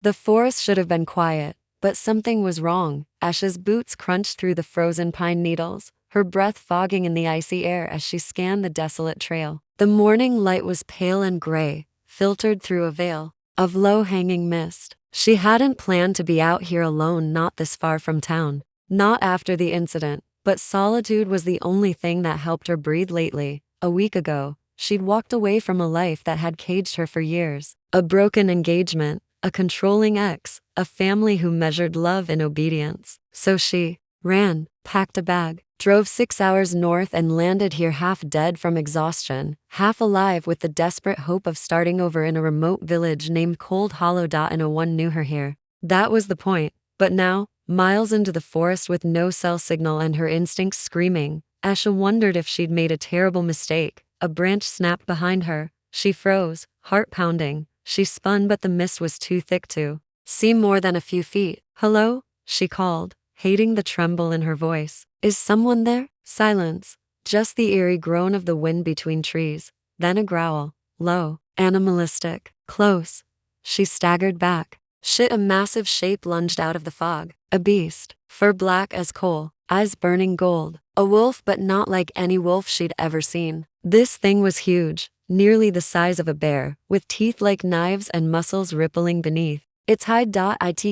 The forest should have been quiet, but something was wrong. Ash's boots crunched through the frozen pine needles, her breath fogging in the icy air as she scanned the desolate trail. The morning light was pale and gray, filtered through a veil of low-hanging mist. She hadn't planned to be out here alone, not this far from town. Not after the incident, but solitude was the only thing that helped her breathe lately. A week ago, she'd walked away from a life that had caged her for years. A broken engagement, a controlling ex, a family who measured love in obedience. So she ran, packed a bag, drove 6 hours north and landed here half dead from exhaustion, half alive with the desperate hope of starting over in a remote village named Cold Hollow. No one knew her here. That was the point. But now, miles into the forest with no cell signal and her instincts screaming, Asha wondered if she'd made a terrible mistake. A branch snapped behind her. She froze, heart pounding. She spun, but the mist was too thick to see more than a few feet. "Hello?" she called, hating the tremble in her voice. "Is someone there?" Silence. Just the eerie groan of the wind between trees. Then a growl. Low, animalistic, close. She staggered back. Shit, a massive shape lunged out of the fog. A beast, fur black as coal, eyes burning gold. A wolf, but not like any wolf she'd ever seen. This thing was huge, nearly the size of a bear, with teeth like knives and muscles rippling beneath. Its hide.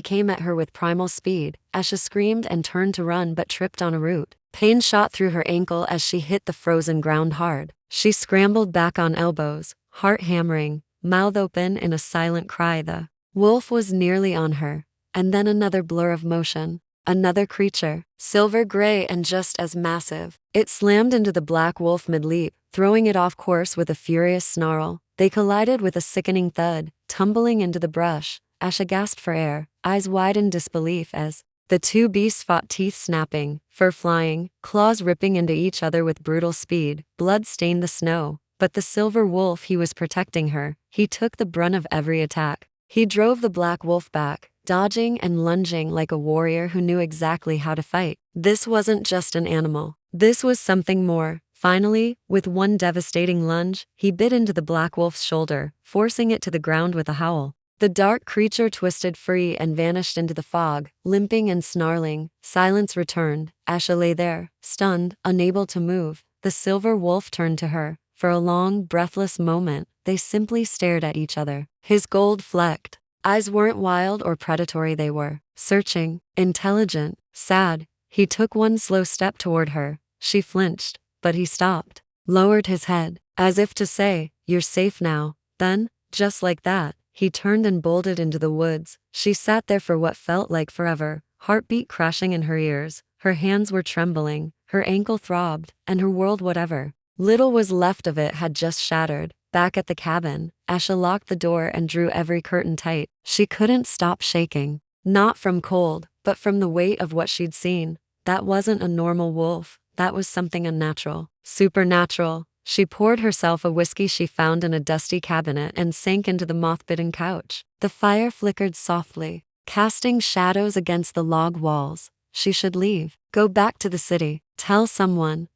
Came at her with primal speed. Asha screamed and turned to run but tripped on a root. Pain shot through her ankle as she hit the frozen ground hard. She scrambled back on elbows, heart hammering, mouth open in a silent cry. The wolf was nearly on her, and then another blur of motion. Another creature, silver gray and just as massive. It slammed into the black wolf mid-leap, throwing it off course with a furious snarl. They collided with a sickening thud, tumbling into the brush. Asha gasped for air, eyes wide in disbelief as the two beasts fought, teeth snapping, fur flying, claws ripping into each other with brutal speed. Blood stained the snow, but the silver wolf, he was protecting her. He took the brunt of every attack. He drove the black wolf back, dodging and lunging like a warrior who knew exactly how to fight. This wasn't just an animal. This was something more. Finally, with one devastating lunge, he bit into the black wolf's shoulder, forcing it to the ground with a howl. The dark creature twisted free and vanished into the fog, limping and snarling. Silence returned. Asha lay there, stunned, unable to move. The silver wolf turned to her. For a long, breathless moment, they simply stared at each other. His gold-flecked eyes weren't wild or predatory, they were searching, intelligent, sad. He took one slow step toward her. She flinched, but he stopped, lowered his head, as if to say, "You're safe now." Then, just like that, he turned and bolted into the woods. She sat there for what felt like forever, heartbeat crashing in her ears. Her hands were trembling, her ankle throbbed, and her world, whatever little was left of it, had just shattered. Back at the cabin, Asha locked the door and drew every curtain tight. She couldn't stop shaking. Not from cold, but from the weight of what she'd seen. That wasn't a normal wolf. That was something unnatural, supernatural. She poured herself a whiskey she found in a dusty cabinet and sank into the moth-bitten couch. The fire flickered softly, casting shadows against the log walls. She should leave, go back to the city, tell someone.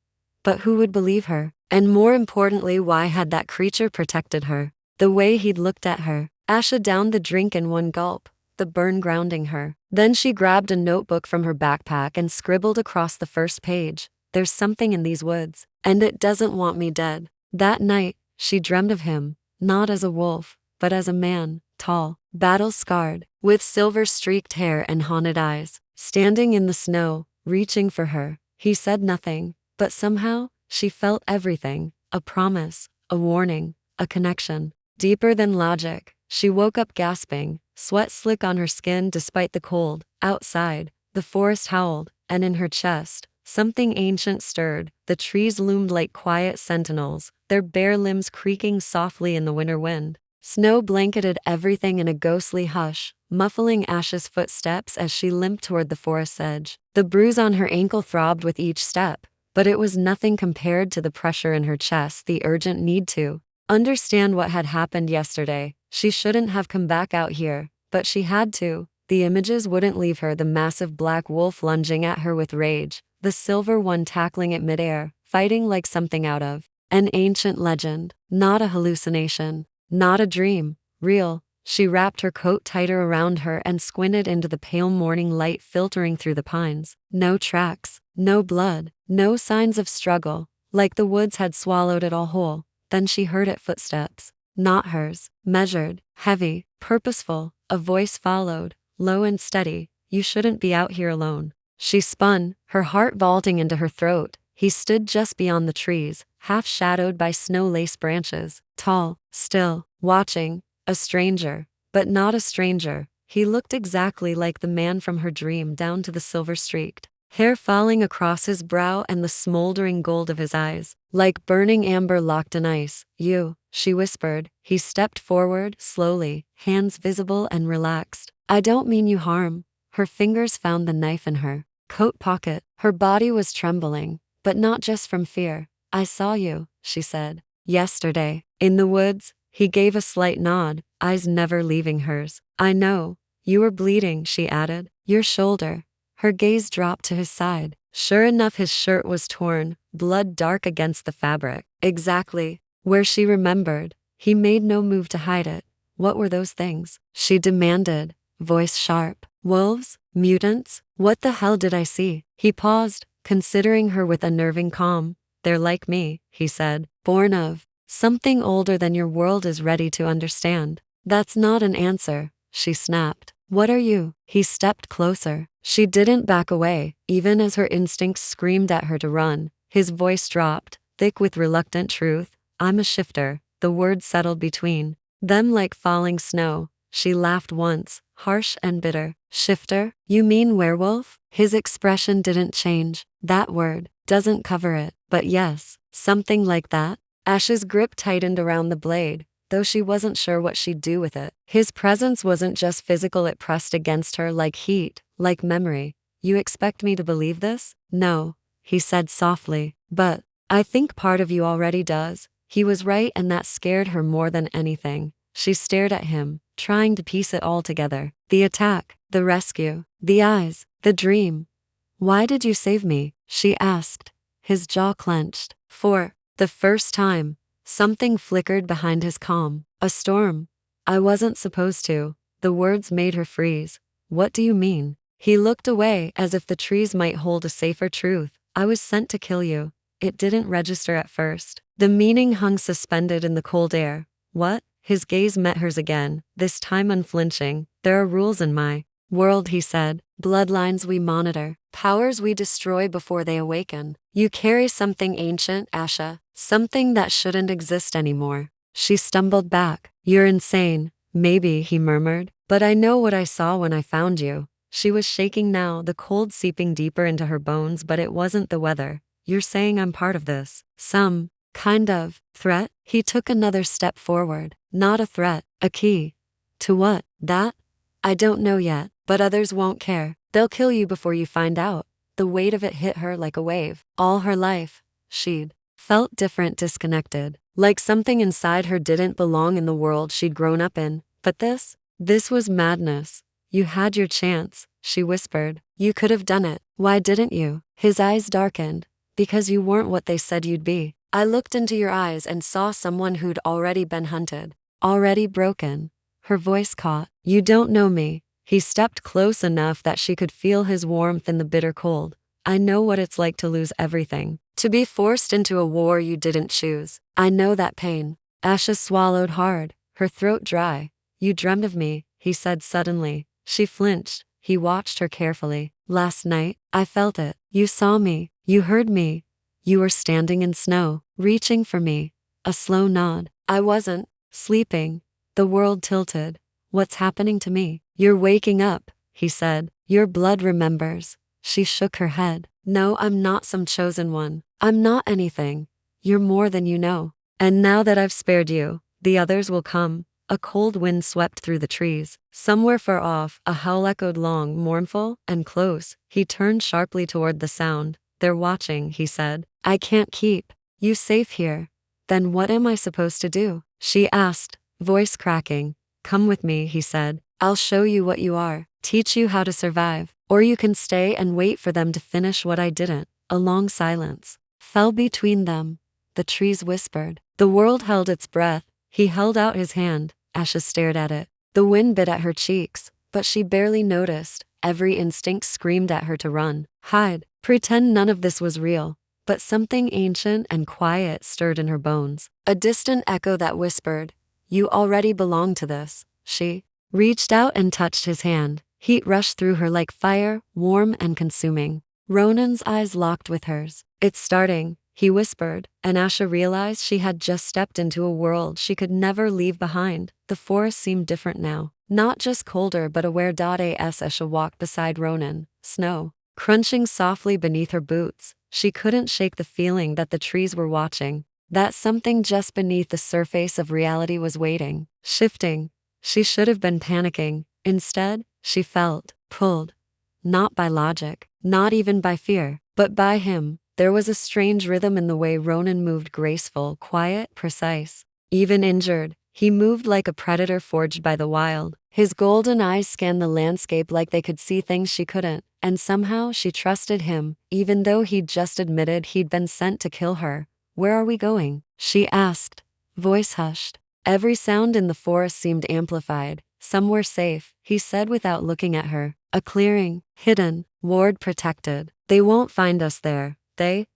But who would believe her? And more importantly, why had that creature protected her? The way he'd looked at her. Asha downed the drink in one gulp, the burn grounding her. Then she grabbed a notebook from her backpack and scribbled across the first page. "There's something in these woods, and it doesn't want me dead." That night, she dreamed of him, not as a wolf, but as a man, tall, battle-scarred, with silver-streaked hair and haunted eyes, standing in the snow, reaching for her. He said nothing, but somehow, she felt everything. A promise, a warning, a connection. Deeper than logic. She woke up gasping, sweat slick on her skin despite the cold. Outside, the forest howled, and in her chest, something ancient stirred. The trees loomed like quiet sentinels, their bare limbs creaking softly in the winter wind. Snow blanketed everything in a ghostly hush, muffling Asha's footsteps as she limped toward the forest's edge. The bruise on her ankle throbbed with each step, but it was nothing compared to the pressure in her chest, the urgent need to understand what had happened yesterday. She shouldn't have come back out here, but she had to. The images wouldn't leave her, the massive black wolf lunging at her with rage, the silver one tackling it midair, fighting like something out of an ancient legend. Not a hallucination, not a dream, real. She wrapped her coat tighter around her and squinted into the pale morning light filtering through the pines. No tracks, no blood, no signs of struggle, like the woods had swallowed it all whole. Then she heard it footsteps. Not hers, measured, heavy, purposeful. A voice followed, low and steady. You shouldn't be out here alone. She spun, her heart vaulting into her throat. He stood just beyond the trees, half shadowed by snow-lace branches, tall, still, watching. A stranger, but not a stranger. He looked exactly like the man from her dream, down to the silver-streaked hair falling across his brow and the smoldering gold of his eyes, like burning amber locked in ice. You, she whispered. He stepped forward, slowly, hands visible and relaxed. I don't mean you harm. Her fingers found the knife in her coat pocket. Her body was trembling, but not just from fear. I saw you, she said. Yesterday, in the woods. He gave a slight nod, eyes never leaving hers. I know. You were bleeding, she added. Your shoulder. Her gaze dropped to his side. Sure enough, his shirt was torn, blood dark against the fabric. Exactly where she remembered. He made no move to hide it. What were those things? She demanded, voice sharp. Wolves? Mutants? What the hell did I see? He paused, considering her with unnerving calm. They're like me, he said, born of something older than your world is ready to understand. That's not an answer, she snapped. What are you? He stepped closer. She didn't back away, even as her instincts screamed at her to run. His voice dropped, thick with reluctant truth. I'm a shifter. The words settled between them like falling snow. She laughed once, harsh and bitter. Shifter? You mean werewolf? His expression didn't change. That word doesn't cover it. But yes, something like that. Ash's grip tightened around the blade, though she wasn't sure what she'd do with it. His presence wasn't just physical, it pressed against her like heat, like memory. You expect me to believe this? No, he said softly. But I think part of you already does. He was right, and that scared her more than anything. She stared at him, trying to piece it all together. The attack, the rescue, the eyes, the dream. Why did you save me? She asked. His jaw clenched. For the first time, something flickered behind his calm. A storm. I wasn't supposed to. The words made her freeze. What do you mean? He looked away, as if the trees might hold a safer truth. I was sent to kill you. It didn't register at first. The meaning hung suspended in the cold air. What? His gaze met hers again, this time unflinching. There are rules in my world, he said. Bloodlines we monitor, powers we destroy before they awaken. You carry something ancient, Asha, something that shouldn't exist anymore. She stumbled back. You're insane. Maybe, he murmured, but I know what I saw when I found you. She was shaking now, the cold seeping deeper into her bones, but it wasn't the weather. You're saying I'm part of this. Some kind of threat? He took another step forward. Not a threat, a key. To what? That? I don't know yet, but others won't care. They'll kill you before you find out. The weight of it hit her like a wave. All her life, she'd felt different, disconnected, like something inside her didn't belong in the world she'd grown up in. But this was madness. You had your chance, she whispered. You could have done it. Why didn't you? His eyes darkened. Because you weren't what they said you'd be. I looked into your eyes and saw someone who'd already been hunted, already broken. Her voice caught. You don't know me. He stepped close enough that she could feel his warmth in the bitter cold. I know what it's like to lose everything, to be forced into a war you didn't choose. I know that pain. Asha swallowed hard, her throat dry. You dreamed of me, he said suddenly. She flinched. He watched her carefully. Last night, I felt it. You saw me. You heard me. You were standing in snow, reaching for me. A slow nod. I wasn't sleeping. The world tilted. What's happening to me? You're waking up, he said. Your blood remembers. She shook her head. No, I'm not some chosen one. I'm not anything. You're more than you know. And now that I've spared you, the others will come. A cold wind swept through the trees. Somewhere far off, a howl echoed long, mournful, and close. He turned sharply toward the sound. They're watching, he said. I can't keep you safe here. Then what am I supposed to do? She asked, voice cracking. Come with me, he said. I'll show you what you are, teach you how to survive. Or you can stay and wait for them to finish what I didn't. A long silence fell between them. The trees whispered. The world held its breath. He held out his hand. Asha stared at it. The wind bit at her cheeks, but she barely noticed. Every instinct screamed at her to run, hide, pretend none of this was real. But something ancient and quiet stirred in her bones. A distant echo that whispered, "You already belong to this." She reached out and touched his hand. Heat rushed through her like fire, warm and consuming. Ronan's eyes locked with hers. "It's starting," he whispered, and Asha realized she had just stepped into a world she could never leave behind. The forest seemed different now. Not just colder but aware. As Asha walked beside Ronan, snow crunching softly beneath her boots, she couldn't shake the feeling that the trees were watching, that something just beneath the surface of reality was waiting, shifting. She should have been panicking. Instead, she felt pulled. Not by logic, not even by fear, but by him. There was a strange rhythm in the way Ronan moved, graceful, quiet, precise. Even injured, he moved like a predator forged by the wild. His golden eyes scanned the landscape like they could see things she couldn't, and somehow she trusted him, even though he'd just admitted he'd been sent to kill her. "Where are we going?" she asked, voice hushed. Every sound in the forest seemed amplified. "Somewhere safe," he said without looking at her. "A clearing, hidden, ward protected. They won't find us there."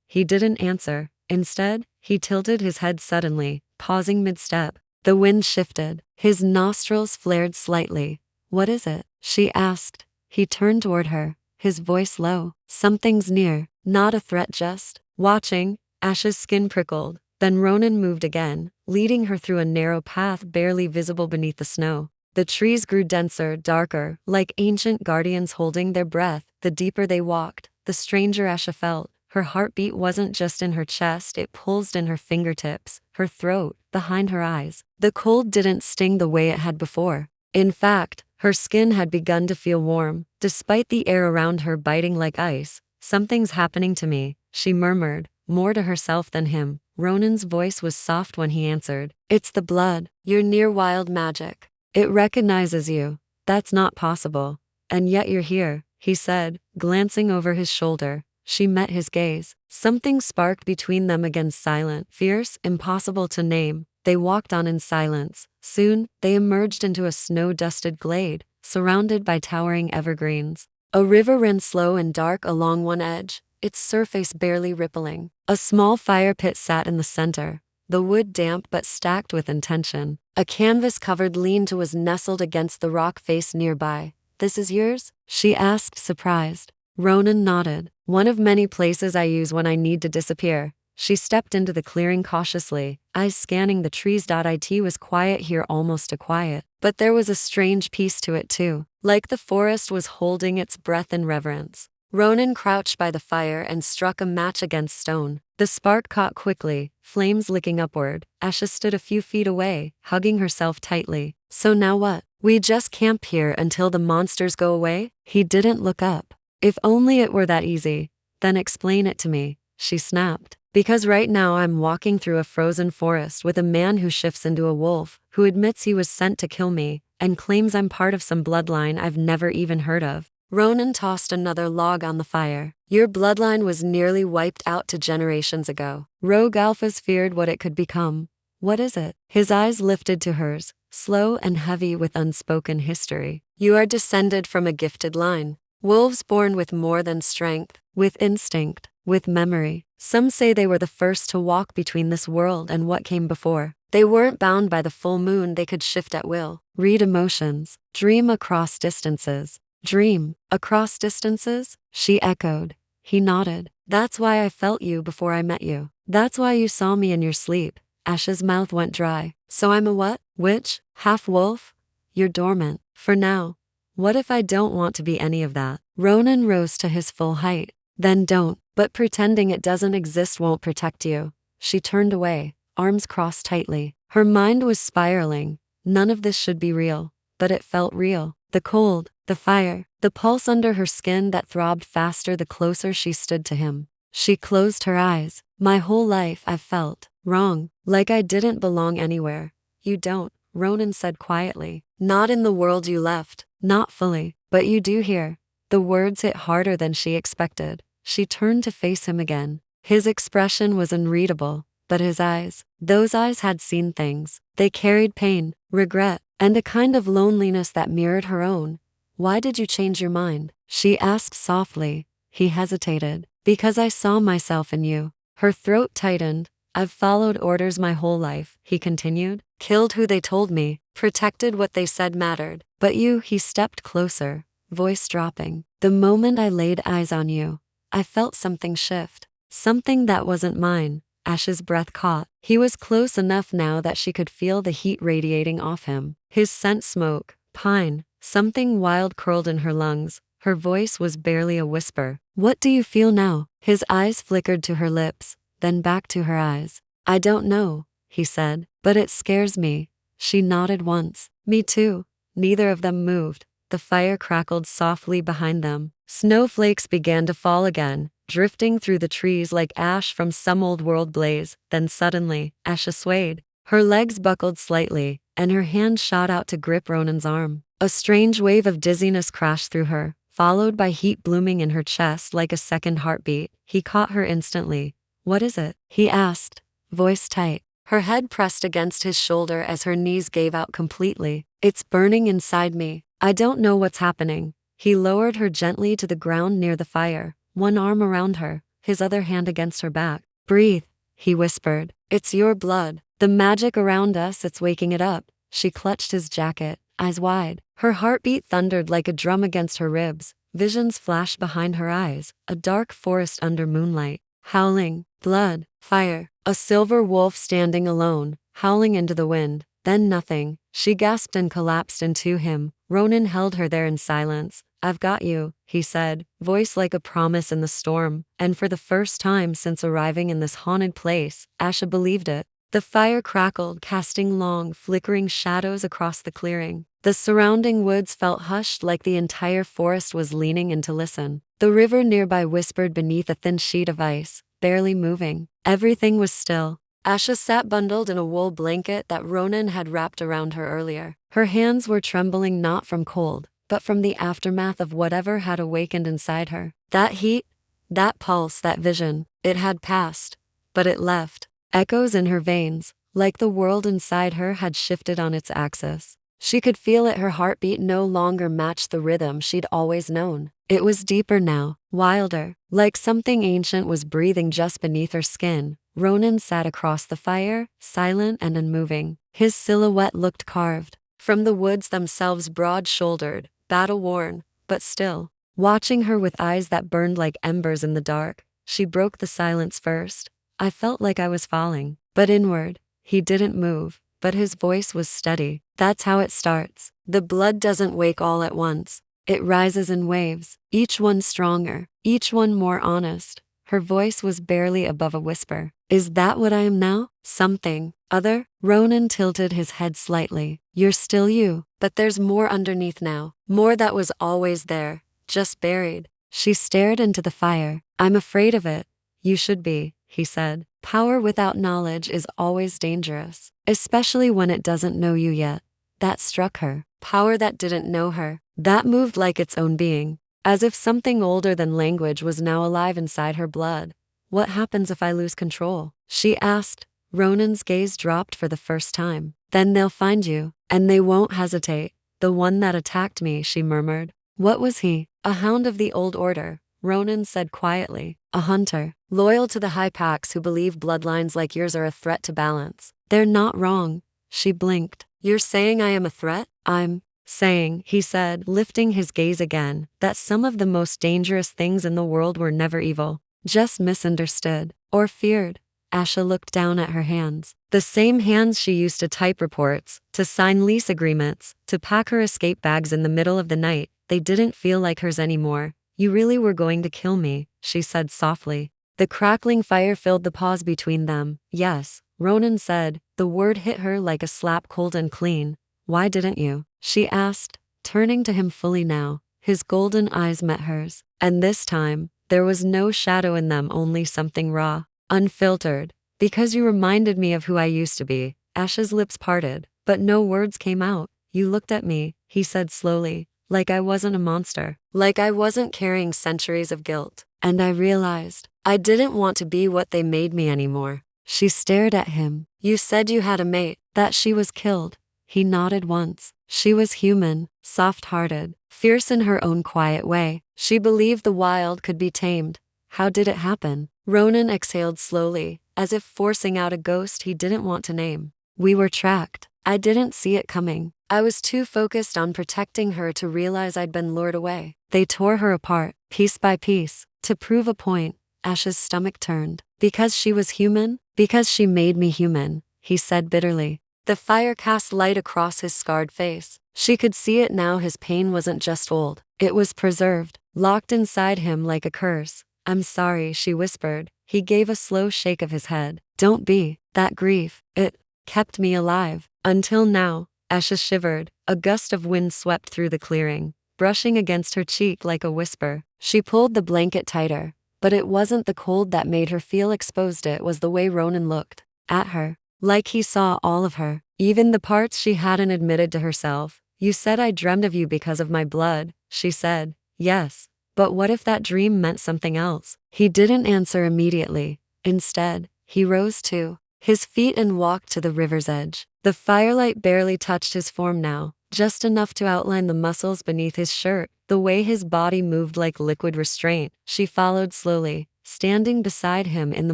He didn't answer. Instead, he tilted his head suddenly, pausing mid-step. The wind shifted. His nostrils flared slightly. "What is it?" she asked. He turned toward her, his voice low. "Something's near." Not a threat, just watching. Asha's skin prickled. Then Ronan moved again, leading her through a narrow path barely visible beneath the snow. The trees grew denser, darker, like ancient guardians holding their breath. The deeper they walked, the stranger Asha felt. Her heartbeat wasn't just in her chest, it pulsed in her fingertips, her throat, behind her eyes. The cold didn't sting the way it had before. In fact, her skin had begun to feel warm, despite the air around her biting like ice. "Something's happening to me," she murmured, more to herself than him. Ronan's voice was soft when he answered. "It's the blood. You're near wild magic. It recognizes you. That's not possible. And yet you're here," he said, glancing over his shoulder. She met his gaze. Something sparked between them again, silent, fierce, impossible to name. They walked on in silence. Soon, they emerged into a snow-dusted glade, surrounded by towering evergreens. A river ran slow and dark along one edge, its surface barely rippling. A small fire pit sat in the center, the wood damp but stacked with intention. A canvas-covered lean-to was nestled against the rock face nearby. "This is yours?" she asked, surprised. Ronan nodded. "One of many places I use when I need to disappear." She stepped into the clearing cautiously, eyes scanning the trees. It was quiet here, almost too quiet. But there was a strange peace to it too, like the forest was holding its breath in reverence. Ronan crouched by the fire and struck a match against stone. The spark caught quickly, flames licking upward. Asha stood a few feet away, hugging herself tightly. "So now what? We just camp here until the monsters go away?" He didn't look up. "If only it were that easy." "Then explain it to me," she snapped. "Because right now I'm walking through a frozen forest with a man who shifts into a wolf, who admits he was sent to kill me, and claims I'm part of some bloodline I've never even heard of." Ronan tossed another log on the fire. "Your bloodline was nearly wiped out generations ago. Rogue alphas feared what it could become." "What is it?" His eyes lifted to hers, slow and heavy with unspoken history. "You are descended from a gifted line. Wolves born with more than strength, with instinct, with memory. Some say they were the first to walk between this world and what came before. They weren't bound by the full moon, they could shift at will, read emotions, dream across distances." "Dream across distances?" she echoed. He nodded. "That's why I felt you before I met you. That's why you saw me in your sleep." Asha's mouth went dry. "So I'm a what? Witch? Half wolf?" "You're dormant. For now." "What if I don't want to be any of that?" Ronan rose to his full height. "Then don't. But pretending it doesn't exist won't protect you." She turned away, arms crossed tightly. Her mind was spiraling. None of this should be real. But it felt real. The cold, the fire, the pulse under her skin that throbbed faster the closer she stood to him. She closed her eyes. "My whole life I've felt wrong, like I didn't belong anywhere." "You don't," Ronan said quietly. "Not in the world you left. Not fully. But you do here." The words hit harder than she expected. She turned to face him again. His expression was unreadable, but his eyes, those eyes had seen things. They carried pain, regret, and a kind of loneliness that mirrored her own. Why did you change your mind? She asked softly. He hesitated. Because I saw myself in you. Her throat tightened. I've followed orders my whole life, he continued. Killed who they told me, protected what they said mattered. But you, he stepped closer, voice dropping. The moment I laid eyes on you, I felt something shift. Something that wasn't mine. Ash's breath caught. He was close enough now that she could feel the heat radiating off him. His scent smoke, pine, something wild curled in her lungs. Her voice was barely a whisper. What do you feel now? His eyes flickered to her lips, then back to her eyes. I don't know, he said, but it scares me. She nodded once. Me too. Neither of them moved. The fire crackled softly behind them. Snowflakes began to fall again, drifting through the trees like ash from some old world blaze. Then suddenly, Asha swayed. Her legs buckled slightly, and her hand shot out to grip Ronan's arm. A strange wave of dizziness crashed through her, followed by heat blooming in her chest like a second heartbeat. He caught her instantly. What is it? He asked, voice tight. Her head pressed against his shoulder as her knees gave out completely. It's burning inside me. I don't know what's happening. He lowered her gently to the ground near the fire, one arm around her, his other hand against her back. Breathe, he whispered. It's your blood. The magic around us, it's waking it up. She clutched his jacket, eyes wide. Her heartbeat thundered like a drum against her ribs. Visions flashed behind her eyes, a dark forest under moonlight. Howling, blood, fire. A silver wolf standing alone, howling into the wind. Then nothing. She gasped and collapsed into him. Ronan held her there in silence. I've got you, he said, voice like a promise in the storm. And for the first time since arriving in this haunted place, Asha believed it. The fire crackled, casting long, flickering shadows across the clearing. The surrounding woods felt hushed like the entire forest was leaning in to listen. The river nearby whispered beneath a thin sheet of ice, barely moving. Everything was still. Asha sat bundled in a wool blanket that Ronan had wrapped around her earlier. Her hands were trembling not from cold, but from the aftermath of whatever had awakened inside her. That heat, that pulse, that vision, it had passed, but it left echoes in her veins, like the world inside her had shifted on its axis. She could feel it. Her heartbeat no longer matched the rhythm she'd always known. It was deeper now, wilder, like something ancient was breathing just beneath her skin. Ronan sat across the fire, silent and unmoving. His silhouette looked carved from the woods themselves, broad-shouldered, battle-worn, but still. Watching her with eyes that burned like embers in the dark, she broke the silence first. I felt like I was falling, but inward. He didn't move, but his voice was steady. That's how it starts. The blood doesn't wake all at once. It rises in waves, each one stronger, each one more honest. Her voice was barely above a whisper. Is that what I am now? Something other? Ronan tilted his head slightly. You're still you, but there's more underneath now. More that was always there, just buried. She stared into the fire. I'm afraid of it. You should be, he said. Power without knowledge is always dangerous, especially when it doesn't know you yet. That struck her. Power that didn't know her. That moved like its own being, as if something older than language was now alive inside her blood. What happens if I lose control? She asked. Ronan's gaze dropped for the first time. Then they'll find you, and they won't hesitate. The one that attacked me, she murmured. What was he? A hound of the old order, Ronan said quietly. A hunter, loyal to the high packs who believe bloodlines like yours are a threat to balance. They're not wrong. She blinked. You're saying I am a threat? I'm saying, he said, lifting his gaze again, that some of the most dangerous things in the world were never evil, just misunderstood or feared. Asha looked down at her hands. The same hands she used to type reports, to sign lease agreements, to pack her escape bags in the middle of the night. They didn't feel like hers anymore. You really were going to kill me, she said softly. The crackling fire filled the pause between them. Yes, Ronan said. The word hit her like a slap, cold and clean. Why didn't you? She asked, turning to him fully now. His golden eyes met hers, and this time, there was no shadow in them, only something raw, unfiltered. Because you reminded me of who I used to be. Asha's lips parted, but no words came out. You looked at me, he said slowly, like I wasn't a monster, like I wasn't carrying centuries of guilt. And I realized, I didn't want to be what they made me anymore. She stared at him. You said you had a mate, that she was killed. He nodded once. She was human, soft-hearted, fierce in her own quiet way. She believed the wild could be tamed. How did it happen? Ronan exhaled slowly, as if forcing out a ghost he didn't want to name. We were tracked. I didn't see it coming. I was too focused on protecting her to realize I'd been lured away. They tore her apart, piece by piece. To prove a point, Ash's stomach turned. Because she was human? Because she made me human, he said bitterly. The fire cast light across his scarred face. She could see it now. His pain wasn't just old. It was preserved, locked inside him like a curse. I'm sorry, she whispered. He gave a slow shake of his head. Don't be. That grief, it kept me alive. Until now. Asha shivered. A gust of wind swept through the clearing, brushing against her cheek like a whisper. She pulled the blanket tighter. But it wasn't the cold that made her feel exposed, it was the way Ronan looked at her. Like he saw all of her, even the parts she hadn't admitted to herself. You said I dreamed of you because of my blood, she said. Yes. But what if that dream meant something else? He didn't answer immediately. Instead, he rose to his feet and walked to the river's edge. The firelight barely touched his form now, just enough to outline the muscles beneath his shirt. The way his body moved like liquid restraint. She followed slowly, standing beside him in the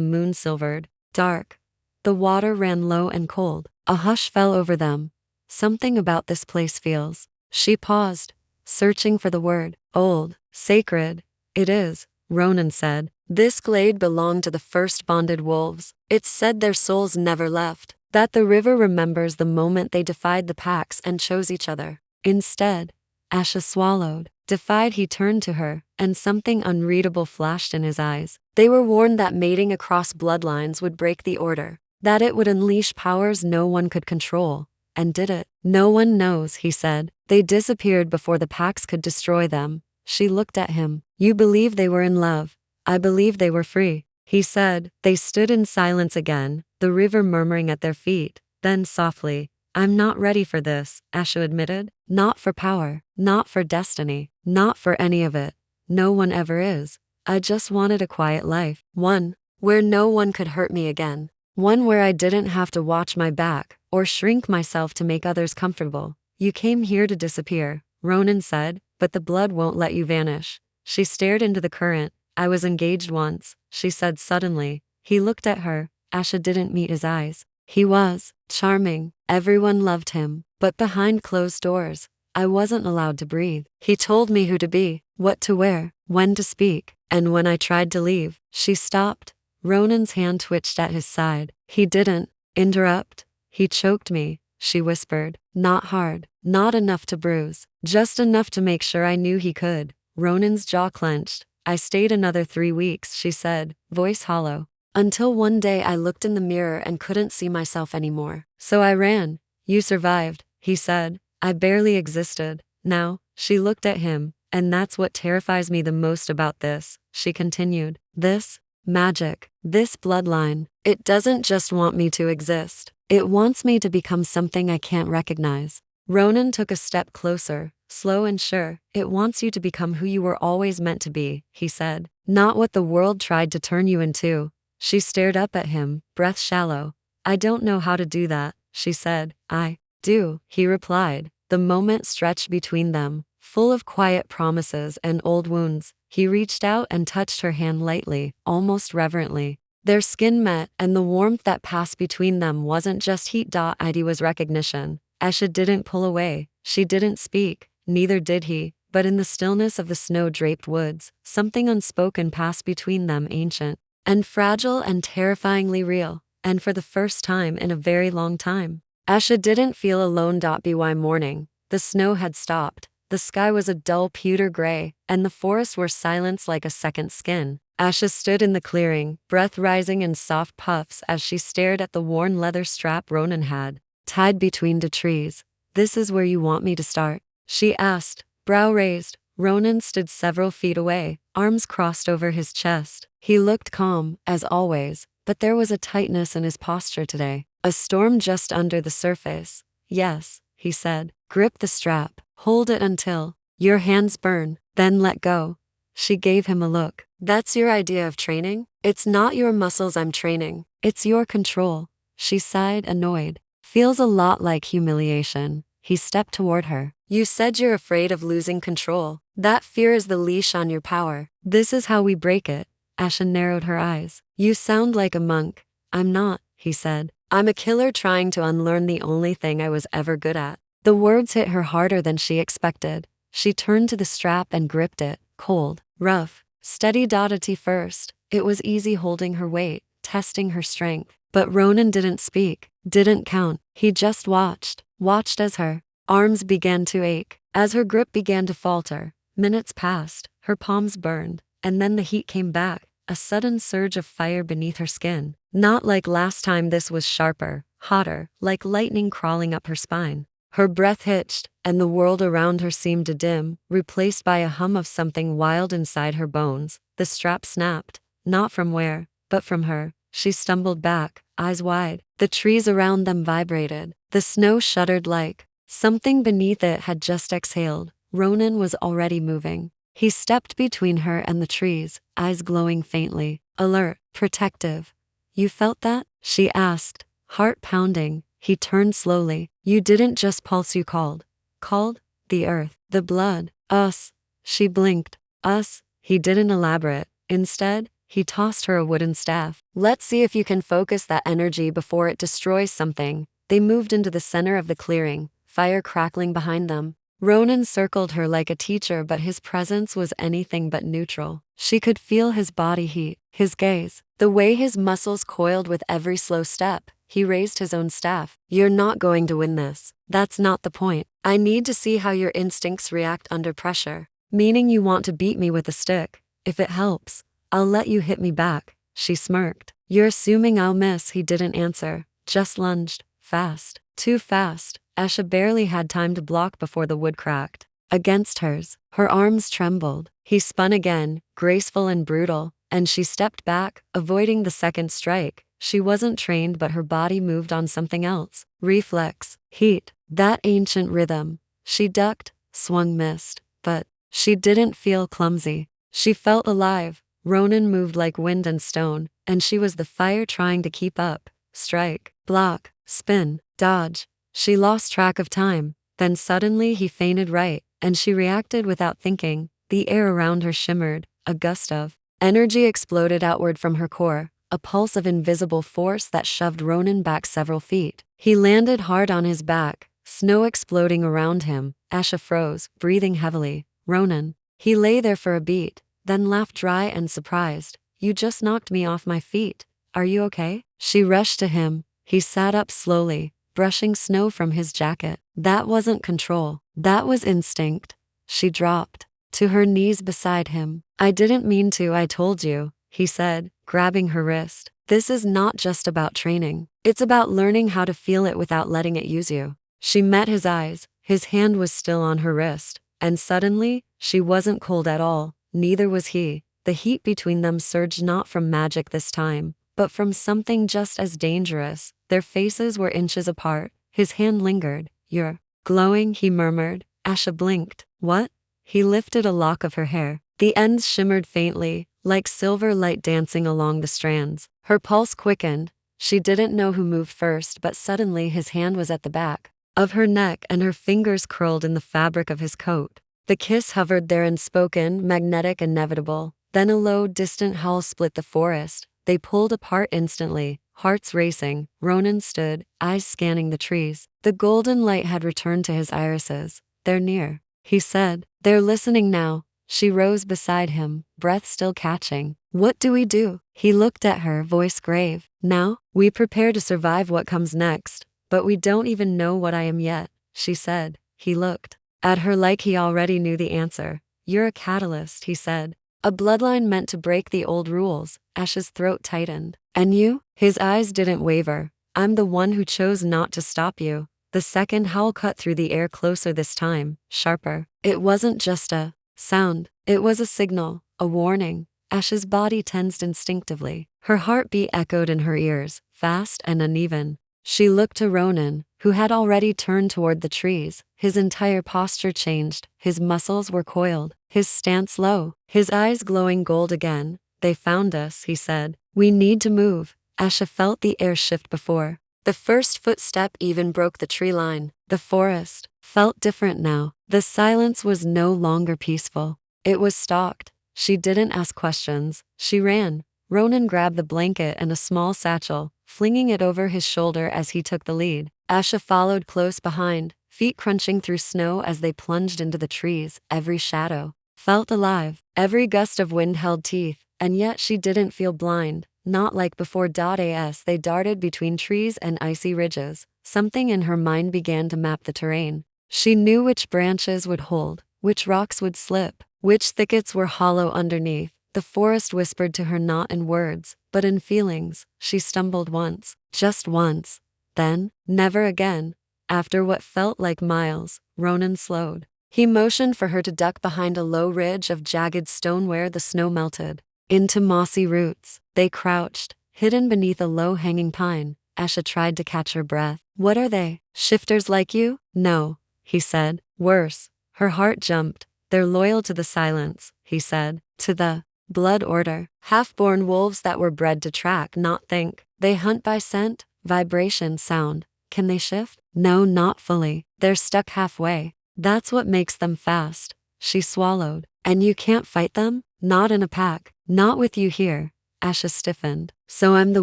moon-silvered dark. The water ran low and cold. A hush fell over them. Something about this place feels. She paused, searching for the word. Old, sacred. It is, Ronan said. This glade belonged to the first bonded wolves. It said their souls never left, that the river remembers the moment they defied the packs and chose each other. Instead, Asha swallowed. Defied, he turned to her, and something unreadable flashed in his eyes. They were warned that mating across bloodlines would break the order, that it would unleash powers no one could control. And did it? No one knows, he said. They disappeared before the packs could destroy them. She looked at him. You believe they were in love. I believe they were free, he said. They stood in silence again, the river murmuring at their feet. Then softly, I'm not ready for this, Asha admitted. Not for power, not for destiny, not for any of it. No one ever is. I just wanted a quiet life. One where no one could hurt me again. One where I didn't have to watch my back or shrink myself to make others comfortable. You came here to disappear, Ronan said, but the blood won't let you vanish. She stared into the current. I was engaged once, she said suddenly. He looked at her. Asha didn't meet his eyes. He was charming. Everyone loved him. But behind closed doors, I wasn't allowed to breathe. He told me who to be, what to wear, when to speak. And when I tried to leave, she stopped. Ronan's hand twitched at his side. He didn't interrupt. He choked me, she whispered. Not hard, not enough to bruise, just enough to make sure I knew he could. Ronan's jaw clenched. I stayed another 3 weeks, she said, voice hollow. Until one day I looked in the mirror and couldn't see myself anymore. So I ran. You survived, he said. I barely existed. Now, she looked at him, and that's what terrifies me the most about this, she continued. This magic, this bloodline, it doesn't just want me to exist. It wants me to become something I can't recognize. Ronan took a step closer, slow and sure. It wants you to become who you were always meant to be, he said. Not what the world tried to turn you into. She stared up at him, breath shallow. I don't know how to do that, she said. I do, he replied. The moment stretched between them, full of quiet promises and old wounds. He reached out and touched her hand lightly, almost reverently. Their skin met, and the warmth that passed between them wasn't just heat. It was recognition. Asha didn't pull away. She didn't speak. Neither did he. But in the stillness of the snow-draped woods, something unspoken passed between them, ancient and fragile and terrifyingly real. And for the first time in a very long time, Asha didn't feel alone. By morning, the snow had stopped. The sky was a dull pewter gray, and the forests were silence like a second skin. Asha stood in the clearing, breath rising in soft puffs as she stared at the worn leather strap Ronan had tied between the trees. This is where you want me to start? She asked, brow raised. Ronan stood several feet away, arms crossed over his chest. He looked calm, as always, but there was a tightness in his posture today. A storm just under the surface. Yes, he said. Grip the strap. Hold it until your hands burn, then let go. She gave him a look. That's your idea of training? It's not your muscles I'm training. It's your control. She sighed, annoyed. Feels a lot like humiliation. He stepped toward her. You said you're afraid of losing control. That fear is the leash on your power. This is how we break it. Asha narrowed her eyes. You sound like a monk. I'm not, he said. I'm a killer trying to unlearn the only thing I was ever good at. The words hit her harder than she expected. She turned to the strap and gripped it, cold, rough, steady. At first, it was easy holding her weight, testing her strength. But Ronan didn't speak, didn't count. He just watched as her arms began to ache, as her grip began to falter. Minutes passed, her palms burned, and then the heat came back, a sudden surge of fire beneath her skin. Not like last time, this was sharper, hotter, like lightning crawling up her spine. Her breath hitched, and the world around her seemed to dim, replaced by a hum of something wild inside her bones. The strap snapped, not from where, but from her. She stumbled back, eyes wide. The trees around them vibrated. The snow shuddered like something beneath it had just exhaled. Ronan was already moving. He stepped between her and the trees, eyes glowing faintly, alert, protective. You felt that? She asked, heart pounding. He turned slowly. You didn't just pulse, you called. Called? The earth, the blood, us. She blinked. Us? He didn't elaborate. Instead, he tossed her a wooden staff. Let's see if you can focus that energy before it destroys something. They moved into the center of the clearing, fire crackling behind them. Ronan circled her like a teacher, but his presence was anything but neutral. She could feel his body heat, his gaze, the way his muscles coiled with every slow step. He raised his own staff. You're not going to win this. That's not the point. I need to see how your instincts react under pressure. Meaning you want to beat me with a stick. If it helps, I'll let you hit me back. She smirked. You're assuming I'll miss. He didn't answer, just lunged. Fast. Too fast. Asha barely had time to block before the wood cracked against hers. Her arms trembled. He spun again, graceful and brutal, and she stepped back, avoiding the second strike. She wasn't trained, but her body moved on something else. Reflex. Heat. That ancient rhythm. She ducked, swung, missed. But she didn't feel clumsy. She felt alive. Ronan moved like wind and stone, and she was the fire trying to keep up. Strike. Block. Spin. Dodge. She lost track of time. Then suddenly he feinted right, and she reacted without thinking. The air around her shimmered. A gust of energy exploded outward from her core, a pulse of invisible force that shoved Ronan back several feet. He landed hard on his back, snow exploding around him. Asha froze, breathing heavily. Ronan. He lay there for a beat, then laughed dry and surprised. You just knocked me off my feet. Are you okay? She rushed to him. He sat up slowly, brushing snow from his jacket. That wasn't control. That was instinct. She dropped to her knees beside him. I didn't mean to, I told you, he said, grabbing her wrist. This is not just about training. It's about learning how to feel it without letting it use you. She met his eyes. His hand was still on her wrist. And suddenly, she wasn't cold at all. Neither was he. The heat between them surged not from magic this time, but from something just as dangerous. Their faces were inches apart. His hand lingered. You're glowing, he murmured. Asha blinked. What? He lifted a lock of her hair. The ends shimmered faintly, like silver light dancing along the strands. Her pulse quickened. She didn't know who moved first, but suddenly his hand was at the back of her neck and her fingers curled in the fabric of his coat. The kiss hovered there, unspoken, magnetic, inevitable. Then a low, distant howl split the forest. They pulled apart instantly, hearts racing. Ronan stood, eyes scanning the trees. The golden light had returned to his irises. They're near, he said. They're listening now. She rose beside him, breath still catching. What do we do? He looked at her, voice grave. Now, we prepare to survive what comes next. But we don't even know what I am yet, she said. He looked at her like he already knew the answer. You're a catalyst, he said. A bloodline meant to break the old rules. Ash's throat tightened. And you? His eyes didn't waver. I'm the one who chose not to stop you. The second howl cut through the air, closer this time, sharper. It wasn't just a sound. It was a signal, a warning. Ash's body tensed instinctively. Her heartbeat echoed in her ears, fast and uneven. She looked to Ronan, who had already turned toward the trees. His entire posture changed. His muscles were coiled, his stance low, his eyes glowing gold again. They found us, he said. We need to move. Asha felt the air shift before The first footstep even broke the tree line. The forest felt different now. The silence was no longer peaceful. It was stalked. She didn't ask questions. She ran. Ronan grabbed the blanket and a small satchel, flinging it over his shoulder as he took the lead. Asha followed close behind, feet crunching through snow as they plunged into the trees. Every shadow felt alive. Every gust of wind held teeth, and yet she didn't feel blind. Not like before. As they darted between trees and icy ridges, something in her mind began to map the terrain. She knew which branches would hold, which rocks would slip, which thickets were hollow underneath. The forest whispered to her not in words, but in feelings. She stumbled once, just once. Then, never again. After what felt like miles, Ronan slowed. He motioned for her to duck behind a low ridge of jagged stone where the snow melted into mossy roots. They crouched, hidden beneath a low-hanging pine. Asha tried to catch her breath. What are they? Shifters like you? No, he said. Worse. Her heart jumped. They're loyal to the silence, he said. To the blood order. Half-born wolves that were bred to track, not think. They hunt by scent, vibration, sound. Can they shift? No, not fully. They're stuck halfway. That's what makes them fast. She swallowed. And you can't fight them? Not in a pack. Not with you here. Asha stiffened. So I'm the